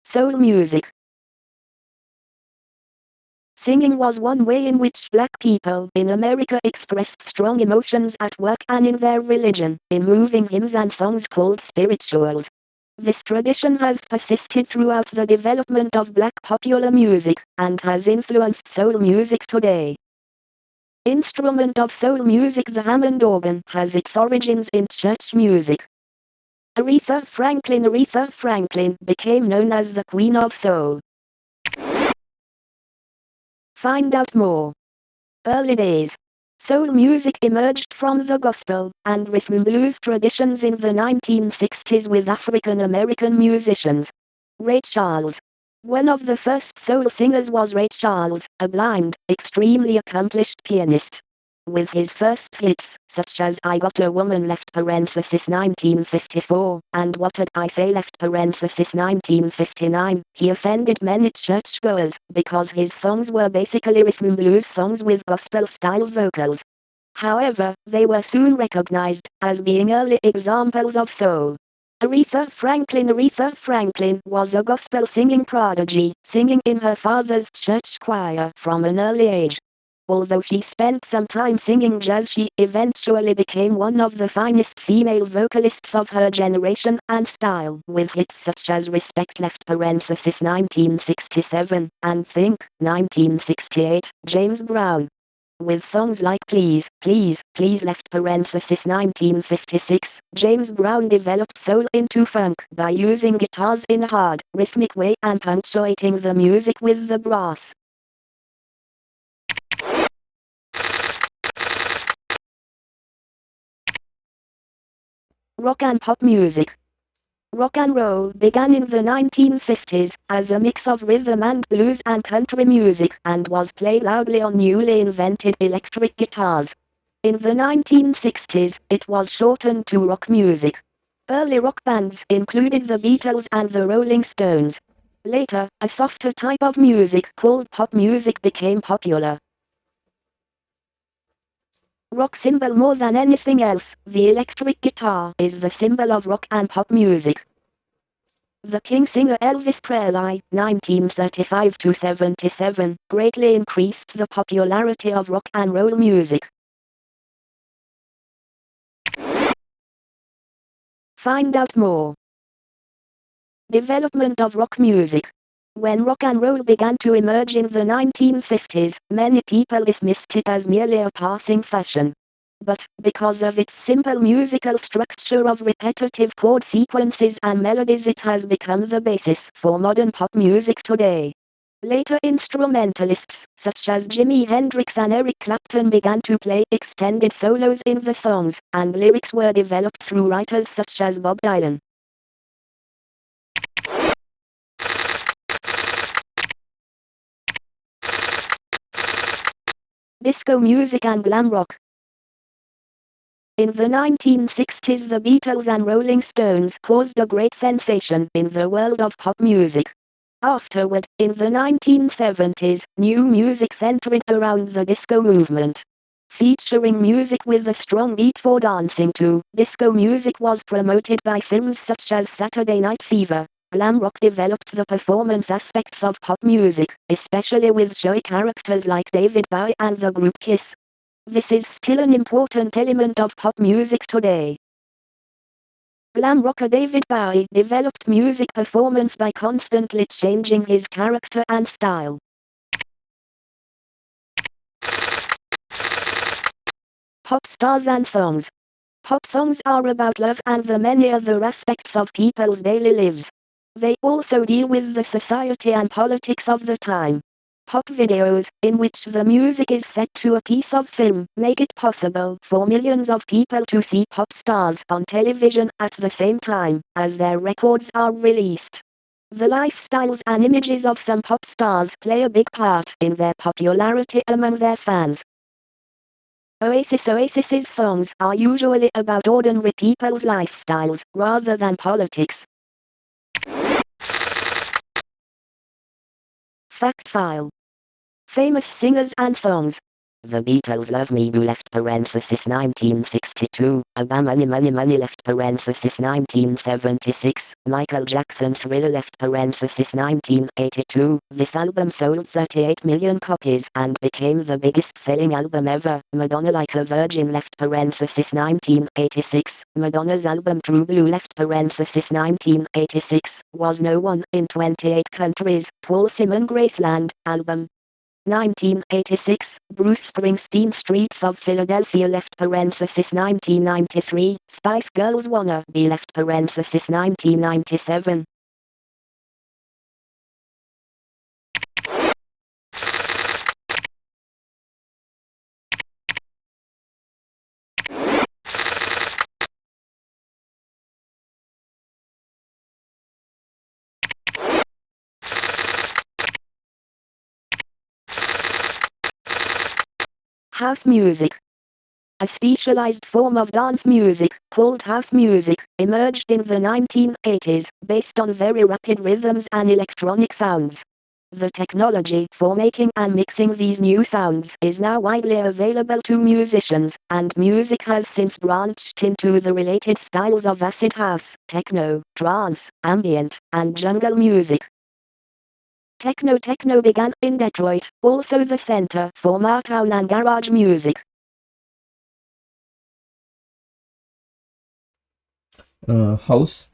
S1: Soul music. Singing was one way in which black people in America expressed strong emotions at work and in their religion, in moving hymns and songs called spirituals. This tradition has persisted throughout the development of black popular music, and has influenced soul music today. Instrument of soul music. The Hammond organ has its origins in church music. Aretha Franklin. Aretha Franklin became known as the Queen of Soul. Find out more. Early days. Soul music emerged from the gospel and rhythm and blues traditions in the 1960s with African American musicians. Ray Charles. One of the first soul singers was Ray Charles, a blind, extremely accomplished pianist. With his first hits, such as I Got a Woman (1954) and What Did I Say (1959), he offended many churchgoers because his songs were basically rhythm and blues songs with gospel-style vocals. However, they were soon recognized as being early examples of soul. Aretha Franklin. Aretha Franklin was a gospel singing prodigy, singing in her father's church choir from an early age. Although she spent some time singing jazz, she eventually became one of the finest female vocalists of her generation and style, with hits such as Respect (1967) and Think (1968), James Brown. With songs like Please, Please, Please (1956), James Brown developed soul into funk by using guitars in a hard, rhythmic way and punctuating the music with the brass. Rock and pop music. Rock and roll began in the 1950s as a mix of rhythm and blues and country music and was played loudly on newly invented electric guitars. In the 1960s, it was shortened to rock music. Early rock bands included the Beatles and the Rolling Stones. Later, a softer type of music called pop music became popular. Rock symbol. More than anything else, the electric guitar is the symbol of rock and pop music. The King singer Elvis Presley, 1935–77, greatly increased the popularity of rock and roll music. Find out more. Development of rock music. When rock and roll began to emerge in the 1950s, many people dismissed it as merely a passing fashion. But, because of its simple musical structure of repetitive chord sequences and melodies, it has become the basis for modern pop music today. Later instrumentalists, such as Jimi Hendrix and Eric Clapton, began to play extended solos in the songs, and lyrics were developed through writers such as Bob Dylan. disco music and glam rock. In the 1960s, the Beatles and Rolling Stones caused a great sensation in the world of pop music. Afterward, in the 1970s, new music centered around the disco movement. Featuring music with a strong beat for dancing to, disco music was promoted by films such as Saturday Night Fever. Glam rock developed the performance aspects of pop music, especially with showy characters like David Bowie and the group Kiss. This is still an important element of pop music today. Glam rocker David Bowie developed music performance by constantly changing his character and style. Pop stars and songs. Pop songs are about love and the many other aspects of people's daily lives. They also deal with the society and politics of the time. Pop videos, in which the music is set to a piece of film, make it possible for millions of people to see pop stars on television at the same time as their records are released. The lifestyles and images of some pop stars play a big part in their popularity among their fans. Oasis's songs are usually about ordinary people's lifestyles, rather than politics. Fact file. Famous singers and songs. The Beatles Love Me Do left parenthesis 1962, ABBA Money Money Money left parenthesis 1976, Michael Jackson Thriller left parenthesis 1982. This album sold 38 million copies and became the biggest selling album ever. Madonna Like a Virgin left parenthesis 1986, Madonna's album True Blue left parenthesis 1986, was no one in 28 countries. Paul Simon Graceland album 1986, Bruce Springsteen Streets of Philadelphia left parenthesis 1993, Spice Girls Wanna Be left parenthesis 1997. House music. A specialized form of dance music, called house music, emerged in the 1980s, based on very rapid rhythms and electronic sounds. The technology for making and mixing these new sounds is now widely available to musicians, and music has since branched into the related styles of acid house, techno, trance, ambient, and jungle music. Techno began in Detroit, also the center for Motown and garage music.
S2: House.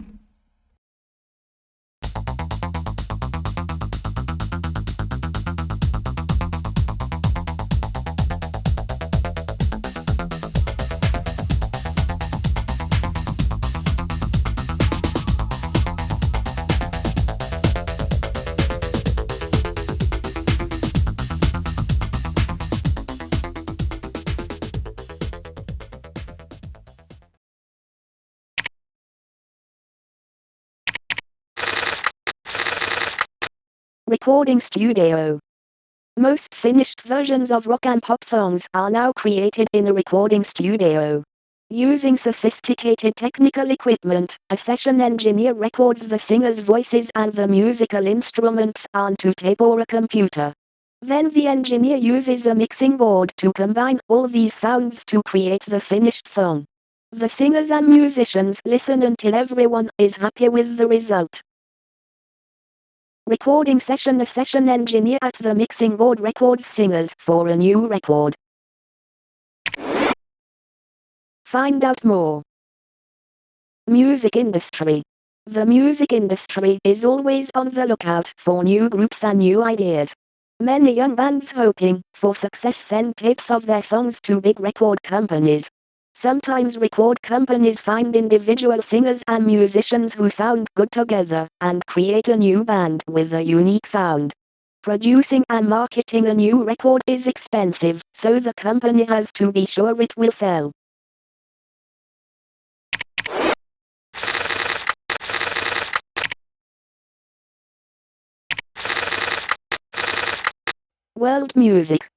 S1: Recording studio. Most finished versions of rock and pop songs are now created in a recording studio. Using sophisticated technical equipment, a session engineer records the singer's voices and the musical instruments onto tape or a computer. Then the engineer uses a mixing board to combine all these sounds to create the finished song. The singers and musicians listen until everyone is happy with the result. Recording session. A session engineer at the mixing board records singers for a new record. Find out more. Music industry. The music industry is always on the lookout for new groups and new ideas. Many young bands hoping for success send tapes of their songs to big record companies. Sometimes record companies find individual singers and musicians who sound good together, and create a new band with a unique sound. Producing and marketing a new record is expensive, so the company has to be sure it will sell. World music.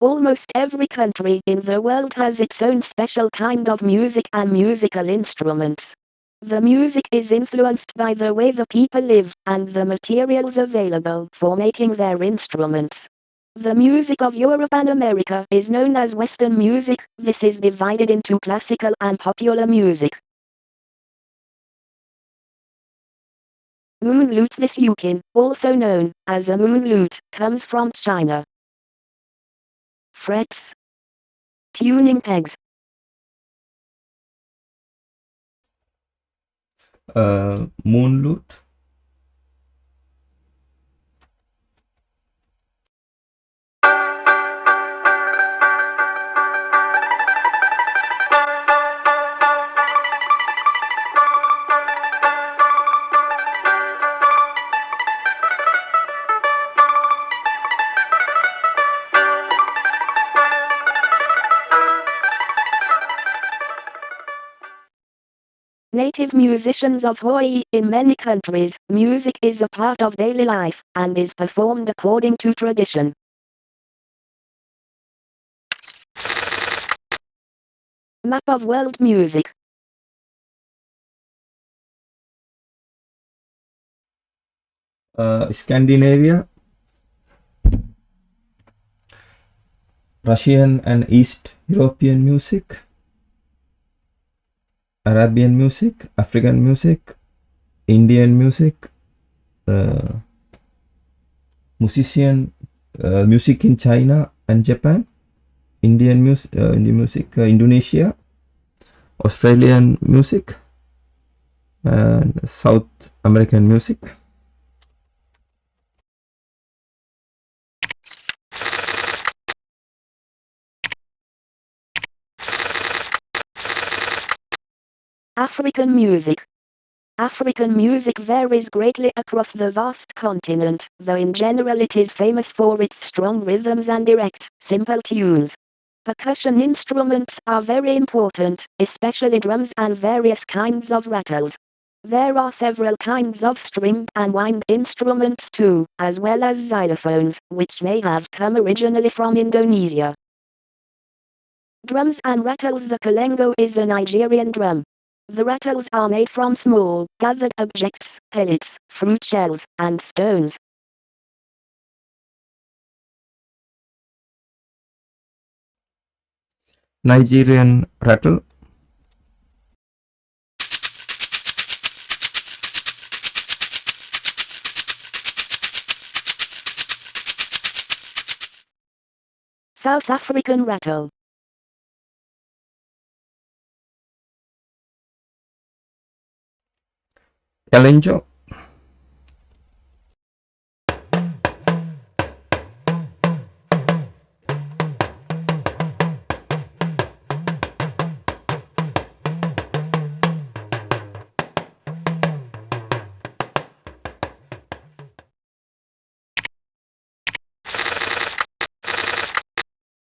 S1: Almost every country in the world has its own special kind of music and musical instruments. The music is influenced by the way the people live, and the materials available for making their instruments. The music of Europe and America is known as Western music. This is divided into classical and popular music. Moon lute. This yukin, also known as a moon lute, comes from China. Frets. Tuning pegs.
S2: Moon lute.
S1: Native musicians of Hawaii. In many countries, music is a part of daily life, and is performed according to tradition. Map of world music.
S2: Scandinavia, Russian and East European music, Arabian music, African music, Indian music, music in China and Japan, Indian music, Indonesia, Australian music, and South American music.
S1: African music. African music varies greatly across the vast continent, though in general it is famous for its strong rhythms and direct, simple tunes. Percussion instruments are very important, especially drums and various kinds of rattles. There are several kinds of stringed and wind instruments too, as well as xylophones, which may have come originally from Indonesia. Drums and rattles. The kalengo is a Nigerian drum. The rattles are made from small, gathered objects, pellets, fruit shells, and stones.
S2: Nigerian rattle.
S1: South African rattle.
S2: Kalenjo.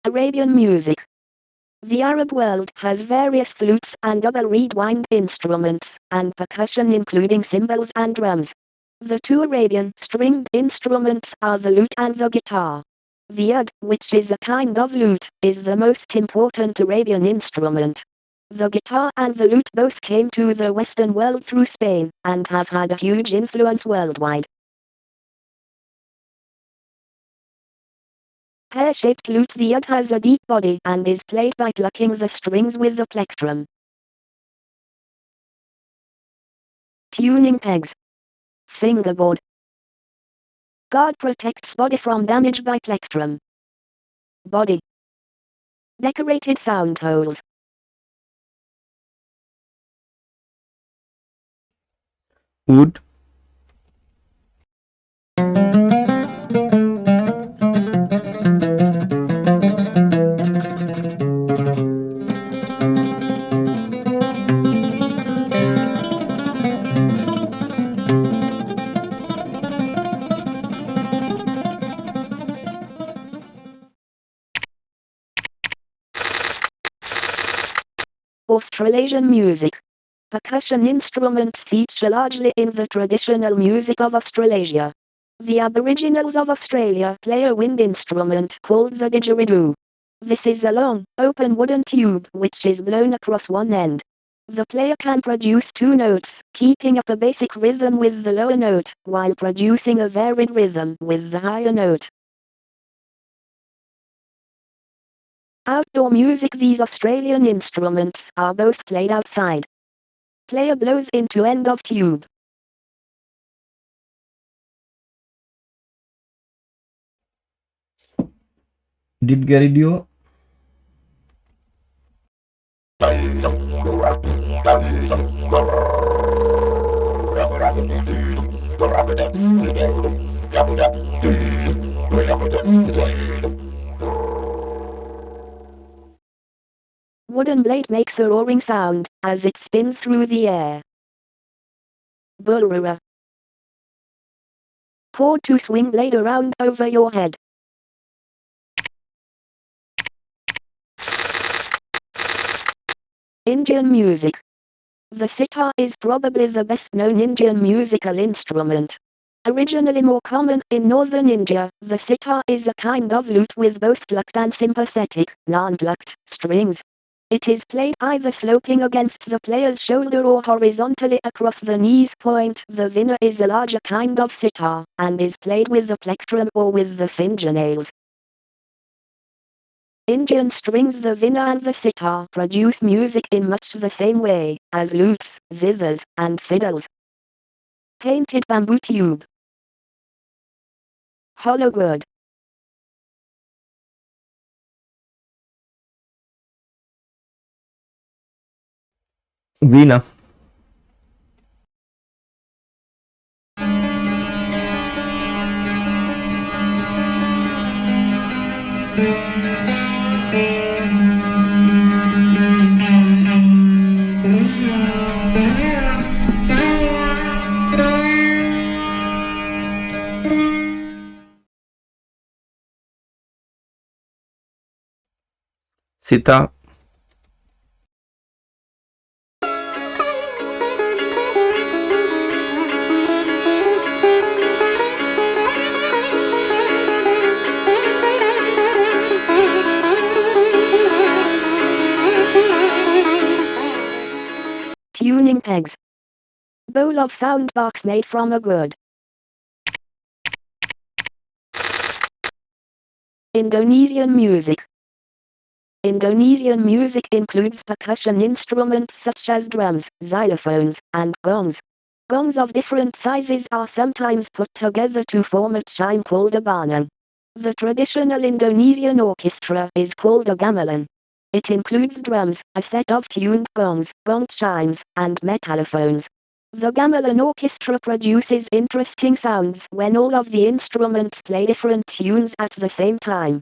S1: Arabian music. The Arab world has various flutes and double reed wind instruments, and percussion including cymbals and drums. The two Arabian stringed instruments are the lute and the guitar. The oud, which is a kind of lute, is the most important Arabian instrument. The guitar and the lute both came to the Western world through Spain, and have had a huge influence worldwide. Pear-shaped lute. The oud has a deep body and is played by plucking the strings with the plectrum. Tuning pegs. Fingerboard. Guard protects body from damage by plectrum. Body. Decorated sound holes.
S2: Wood.
S1: Australasian music. Percussion instruments feature largely in the traditional music of Australasia. The Aboriginals of Australia play a wind instrument called the didgeridoo. This is a long, open wooden tube which is blown across one end. The player can produce two notes, keeping up a basic rhythm with the lower note, while producing a varied rhythm with the higher note. Outdoor music. These Australian instruments are both played outside. Player blows into end of tube.
S2: Didgeridoo.
S1: Wooden blade makes a roaring sound as it spins through the air. Burrura. Chord to swing blade around over your head. Indian music. The sitar is probably the best known Indian musical instrument. Originally more common in northern India, the sitar is a kind of lute with both plucked and sympathetic, non-plucked, strings. It is played either sloping against the player's shoulder or horizontally across the knees. The vina is a larger kind of sitar, and is played with the plectrum or with the fingernails. Indian strings. The vina and the sitar produce music in much the same way as lutes, zithers, and fiddles. Painted bamboo tube. Hollow gourd.
S2: Veena. Sita.
S1: Tuning pegs. Bowl of sound box made from a gourd. Indonesian music. Indonesian music includes percussion instruments such as drums, xylophones, and gongs. Gongs of different sizes are sometimes put together to form a chime called a banang. The traditional Indonesian orchestra is called a gamelan. It includes drums, a set of tuned gongs, gong chimes, and metallophones. The gamelan orchestra produces interesting sounds when all of the instruments play different tunes at the same time.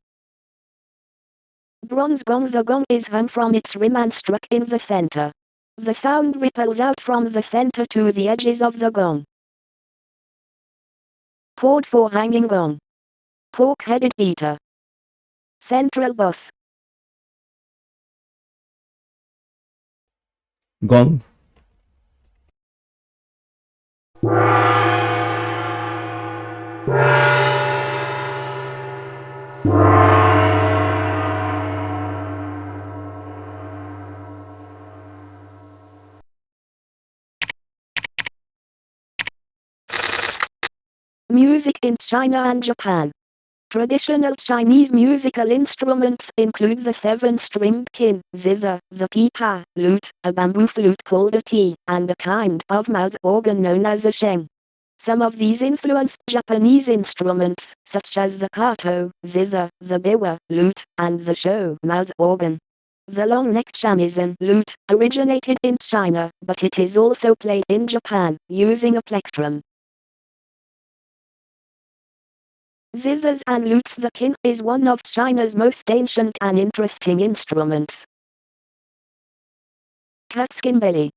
S1: Bronze gong. The gong is hung from its rim and struck in the center. The sound ripples out from the center to the edges of the gong. Chord for hanging gong. Cork-headed beater. Central boss.
S2: Gong.
S1: Music in China and Japan. Traditional Chinese musical instruments include the seven-stringed kin, zither, the pipa, lute, a bamboo flute called a ti, and a kind of mouth organ known as a sheng. Some of these influenced Japanese instruments, such as the kato, zither, the biwa, lute, and the sho, mouth organ. The long-necked shamisen lute originated in China, but it is also played in Japan, using a plectrum. Zithers and lutes. The kin is one of China's most ancient and interesting instruments. Catskin belly.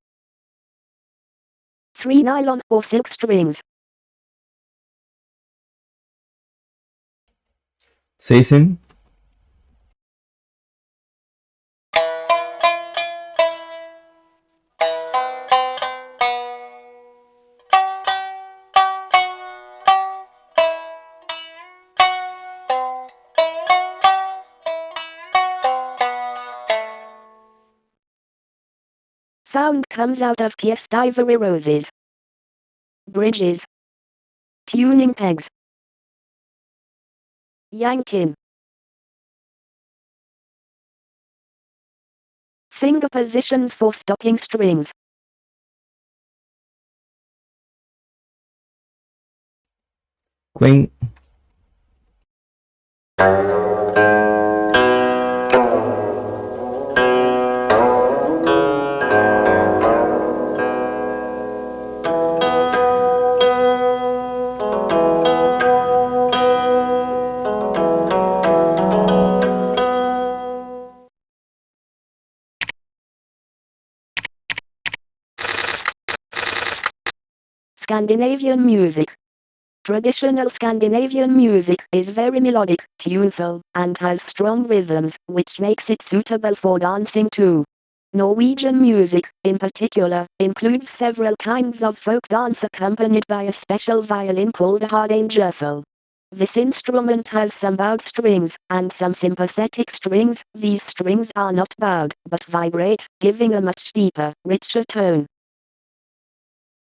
S1: 3 nylon or silk strings.
S2: Seisin.
S1: Sound comes out of pierced ivory roses. Bridges. Tuning pegs. Yankin. Finger positions for stopping strings.
S2: Queen.
S1: Scandinavian music. Traditional Scandinavian music is very melodic, tuneful, and has strong rhythms, which makes it suitable for dancing too. Norwegian music, in particular, includes several kinds of folk dance accompanied by a special violin called a hardanger. This instrument has some bowed strings, and some sympathetic strings. These strings are not bowed, but vibrate, giving a much deeper, richer tone.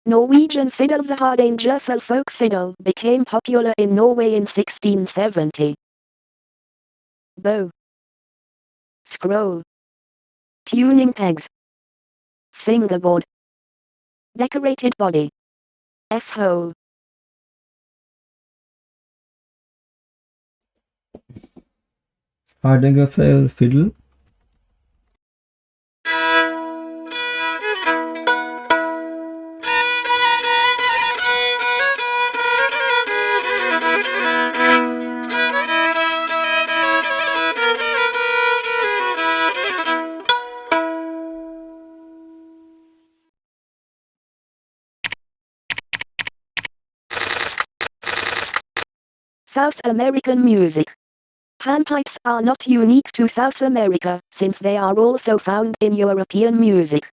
S1: Norwegian fiddle. The hardanger folk fiddle became popular in Norway in 1670. Bow. Scroll. Tuning pegs. Fingerboard. Decorated body. F-hole.
S2: Hardanger fiddle.
S1: South American music. Panpipes are not unique to South America, since they are also found in European music.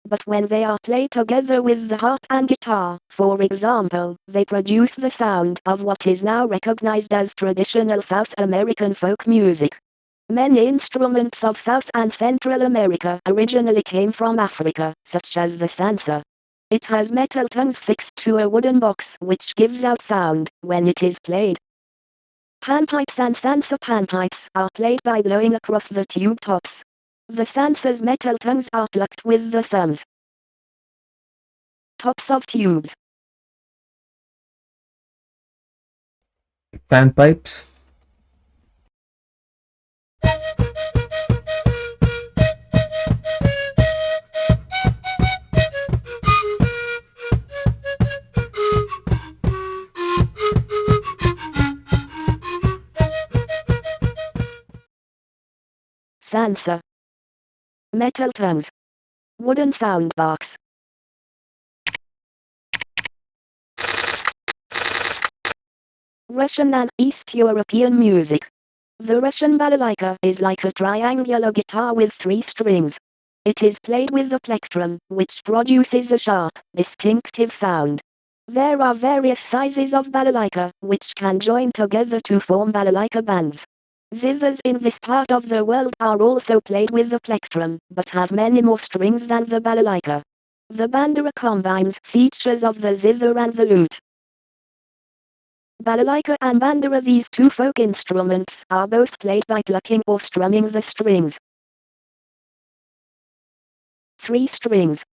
S1: But when they are played together with the harp and guitar, for example, they produce the sound of what is now recognized as traditional South American folk music. Many instruments of South and Central America originally came from Africa, such as the sansa. It has metal tongues fixed to a wooden box which gives out sound when it is played. Panpipes and sansa. Panpipes are played by blowing across the tube tops. The sansa's metal tongues are plucked with the thumbs. Tops of tubes.
S2: Panpipes.
S1: Sansa. Metal tongues. Wooden sound box. Russian and East European music. The Russian balalaika is like a triangular guitar with 3 strings. It is played with the plectrum, which produces a sharp, distinctive sound. There are various sizes of balalaika, which can join together to form balalaika bands. Zithers in this part of the world are also played with the plectrum, but have many more strings than the balalaika. The bandura combines features of the zither and the lute. Balalaika and bandura. These two folk instruments are both played by plucking or strumming the strings. 3 strings.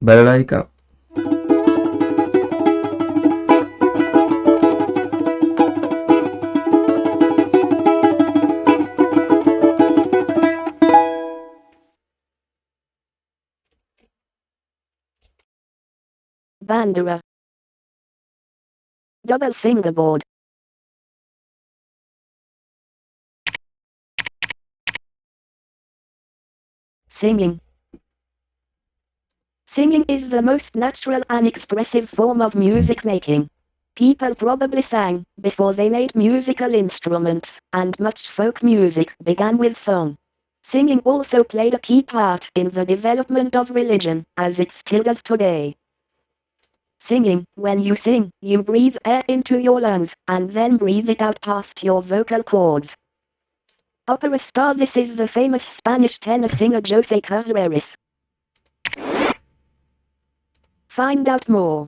S2: Balalaika.
S1: Bandura. Double fingerboard. Singing. Singing is the most natural and expressive form of music making. People probably sang before they made musical instruments, and much folk music began with song. Singing also played a key part in the development of religion, as it still does today. Singing. When you sing, you breathe air into your lungs, and then breathe it out past your vocal cords. Opera star. This is the famous Spanish tenor singer José Carreras. Find out more.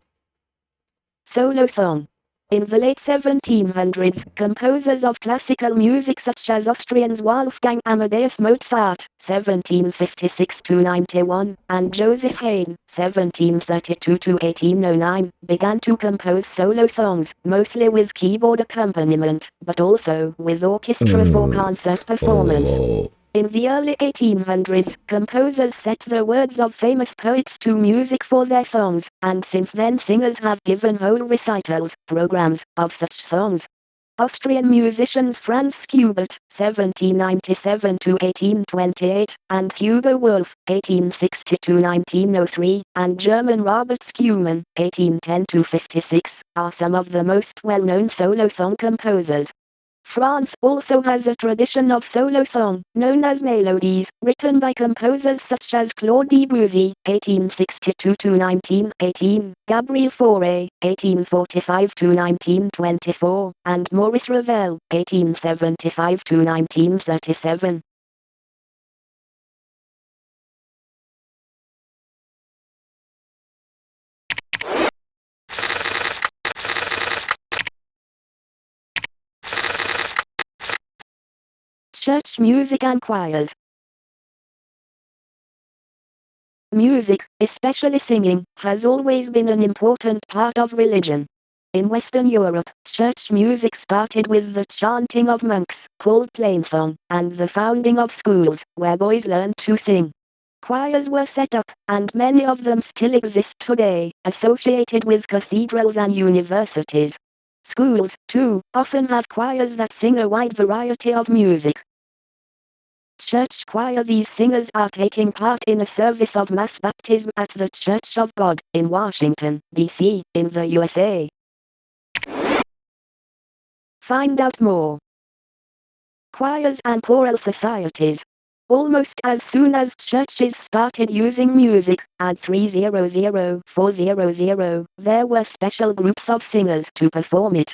S1: Solo song. In the late 1700s, composers of classical music such as Austrians Wolfgang Amadeus Mozart, 1756–91, and Joseph Haydn, 1732–1809, began to compose solo songs, mostly with keyboard accompaniment, but also with orchestra for concert performance. In the early 1800s, composers set the words of famous poets to music for their songs, and since then singers have given whole recitals, programs, of such songs. Austrian musicians Franz Schubert, 1797–1828, and Hugo Wolf, 1860–1903, and German Robert Schumann, 1810–56, are some of the most well-known solo song composers. France also has a tradition of solo song, known as melodies, written by composers such as Claude Debussy, 1862–1918, Gabriel Fauré, 1845–1924, and Maurice Ravel, 1875–1937. Church music and choirs. Music, especially singing, has always been an important part of religion. In Western Europe, church music started with the chanting of monks, called plainsong, and the founding of schools, where boys learned to sing. Choirs were set up, and many of them still exist today, associated with cathedrals and universities. Schools, too, often have choirs that sing a wide variety of music. Church choir. These singers are taking part in a service of mass baptism at the Church of God, in Washington, D.C., in the USA. Find out more. Choirs and choral societies. Almost as soon as churches started using music, at 300–400, there were special groups of singers to perform it.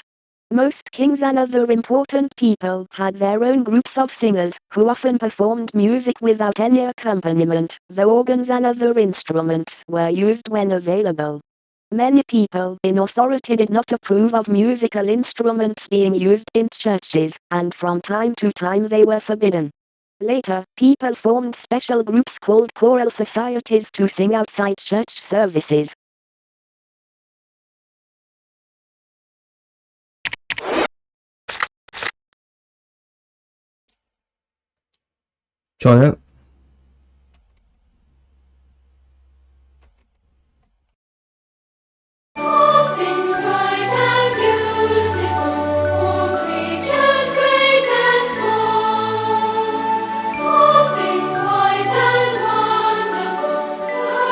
S1: Most kings and other important people had their own groups of singers, who often performed music without any accompaniment, though organs and other instruments were used when available. Many people in authority did not approve of musical instruments being used in churches, and from time to time they were forbidden. Later, people formed special groups called choral societies to sing outside church services.
S2: Choir.
S3: All things bright and beautiful, all creatures great and small, all things wise and wonderful,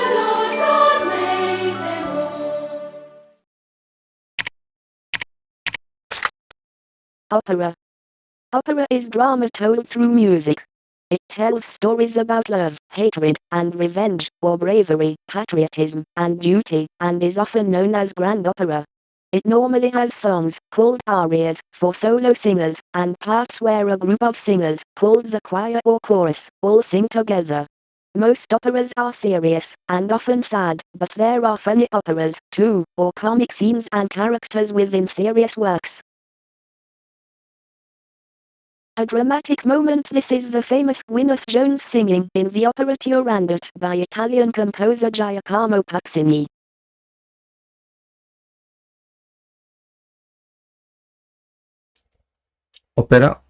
S3: the Lord God made them all.
S1: Opera. Opera is drama told through music. It tells stories about love, hatred, and revenge, or bravery, patriotism, and duty, and is often known as grand opera. It normally has songs, called arias, for solo singers, and parts where a group of singers, called the choir or chorus, all sing together. Most operas are serious, and often sad, but there are funny operas, too, or comic scenes and characters within serious works. A dramatic moment. This is the famous Gwyneth Jones singing in the opera Turandot by Italian composer Giacomo Puccini.
S2: Opera.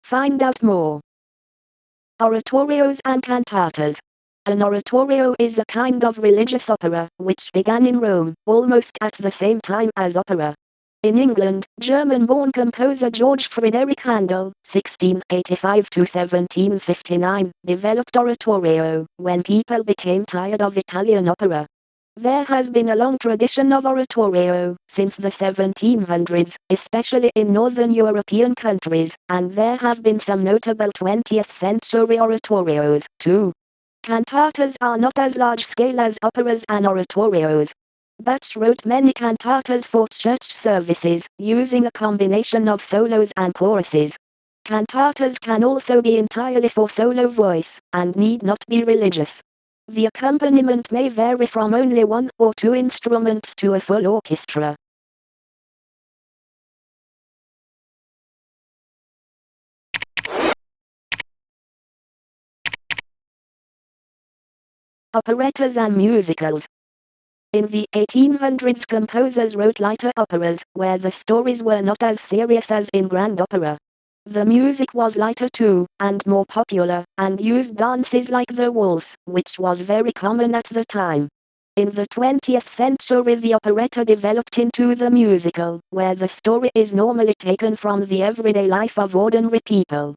S1: Find out more. Oratorios and cantatas. An oratorio is a kind of religious opera, which began in Rome, almost at the same time as opera. In England, German-born composer George Frederick Handel (1685–1759) developed oratorio when people became tired of Italian opera. There has been a long tradition of oratorio since the 1700s, especially in northern European countries, and there have been some notable 20th century oratorios, too. Cantatas are not as large-scale as operas and oratorios. Bach wrote many cantatas for church services, using a combination of solos and choruses. Cantatas can also be entirely for solo voice, and need not be religious. The accompaniment may vary from only one or two instruments to a full orchestra. Operettas and musicals. In the 1800s, composers wrote lighter operas, where the stories were not as serious as in grand opera. The music was lighter too, and more popular, and used dances like the waltz, which was very common at the time. In the 20th century, the operetta developed into the musical, where the story is normally taken from the everyday life of ordinary people.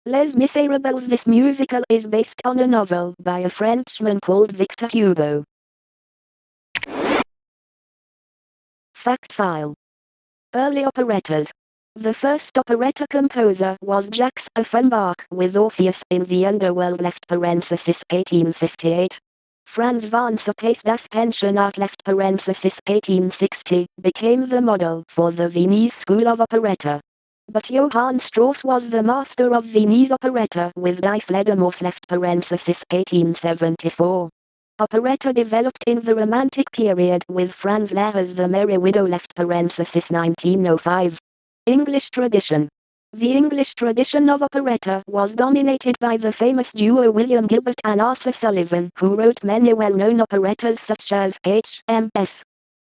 S1: Les Miserables. This musical is based on a novel by a Frenchman called Victor Hugo. Fact file. Early operettas. The first operetta composer was Jacques Offenbach with Orpheus in the Underworld left parenthesis 1858. Franz von Suppe's Das Pensionat left parenthesis 1860 became the model for the Viennese school of operetta. But Johann Strauss was the master of Viennese operetta with Die Fledermaus left parenthesis 1874. Operetta developed in the Romantic period with Franz Lehrer's The Merry Widow left parenthesis 1905. English tradition. The English tradition of operetta was dominated by the famous duo William Gilbert and Arthur Sullivan, who wrote many well-known operettas such as H.M.S.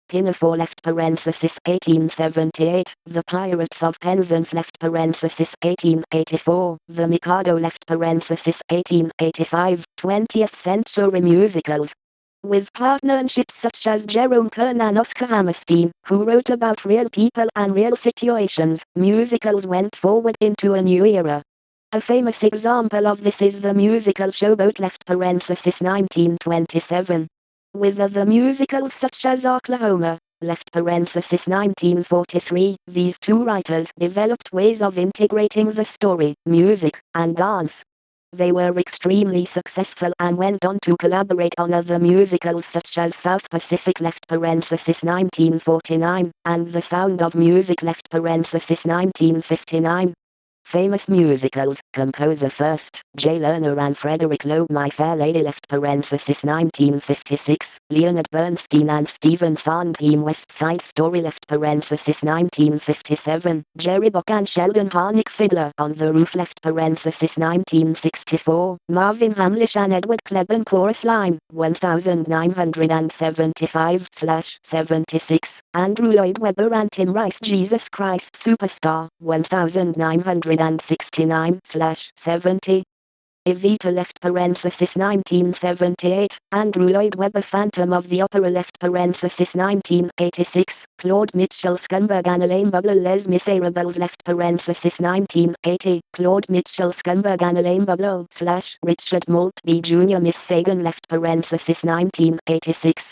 S1: Pinafore left parenthesis 1878, The Pirates of Penzance left parenthesis 1884, The Mikado left parenthesis 1885, 20th century musicals. With partnerships such as Jerome Kern and Oscar Hammerstein, who wrote about real people and real situations, musicals went forward into a new era. A famous example of this is the musical Showboat left parenthesis 1927. With other musicals such as Oklahoma, left parenthesis 1943, these two writers developed ways of integrating the story, music, and dance. They were extremely successful and went on to collaborate on other musicals such as South Pacific left parenthesis 1949, and The Sound of Music left parenthesis 1959. Famous musicals, composer first, J. Lerner and Frederick Loeb My Fair Lady left parenthesis 1956, Leonard Bernstein and Stephen Sondheim West Side Story left parenthesis 1957, Jerry Bock and Sheldon Harnick Fiddler on the Roof left parenthesis 1964, Marvin Hamlish and Edward Kleban Chorus Line, 1975/76, Andrew Lloyd Webber and Tim Rice Jesus Christ Superstar, 1969/70. Evita left parenthesis 1978, Andrew Lloyd Webber Phantom of the Opera left parenthesis 1986, Claude Mitchell Scumberg and Elaine Bubler Les Miserables left parenthesis 1980, Claude Mitchell Scumberg and Elaine Bubler / Richard Maltby Jr. Miss Sagan left parenthesis 1986,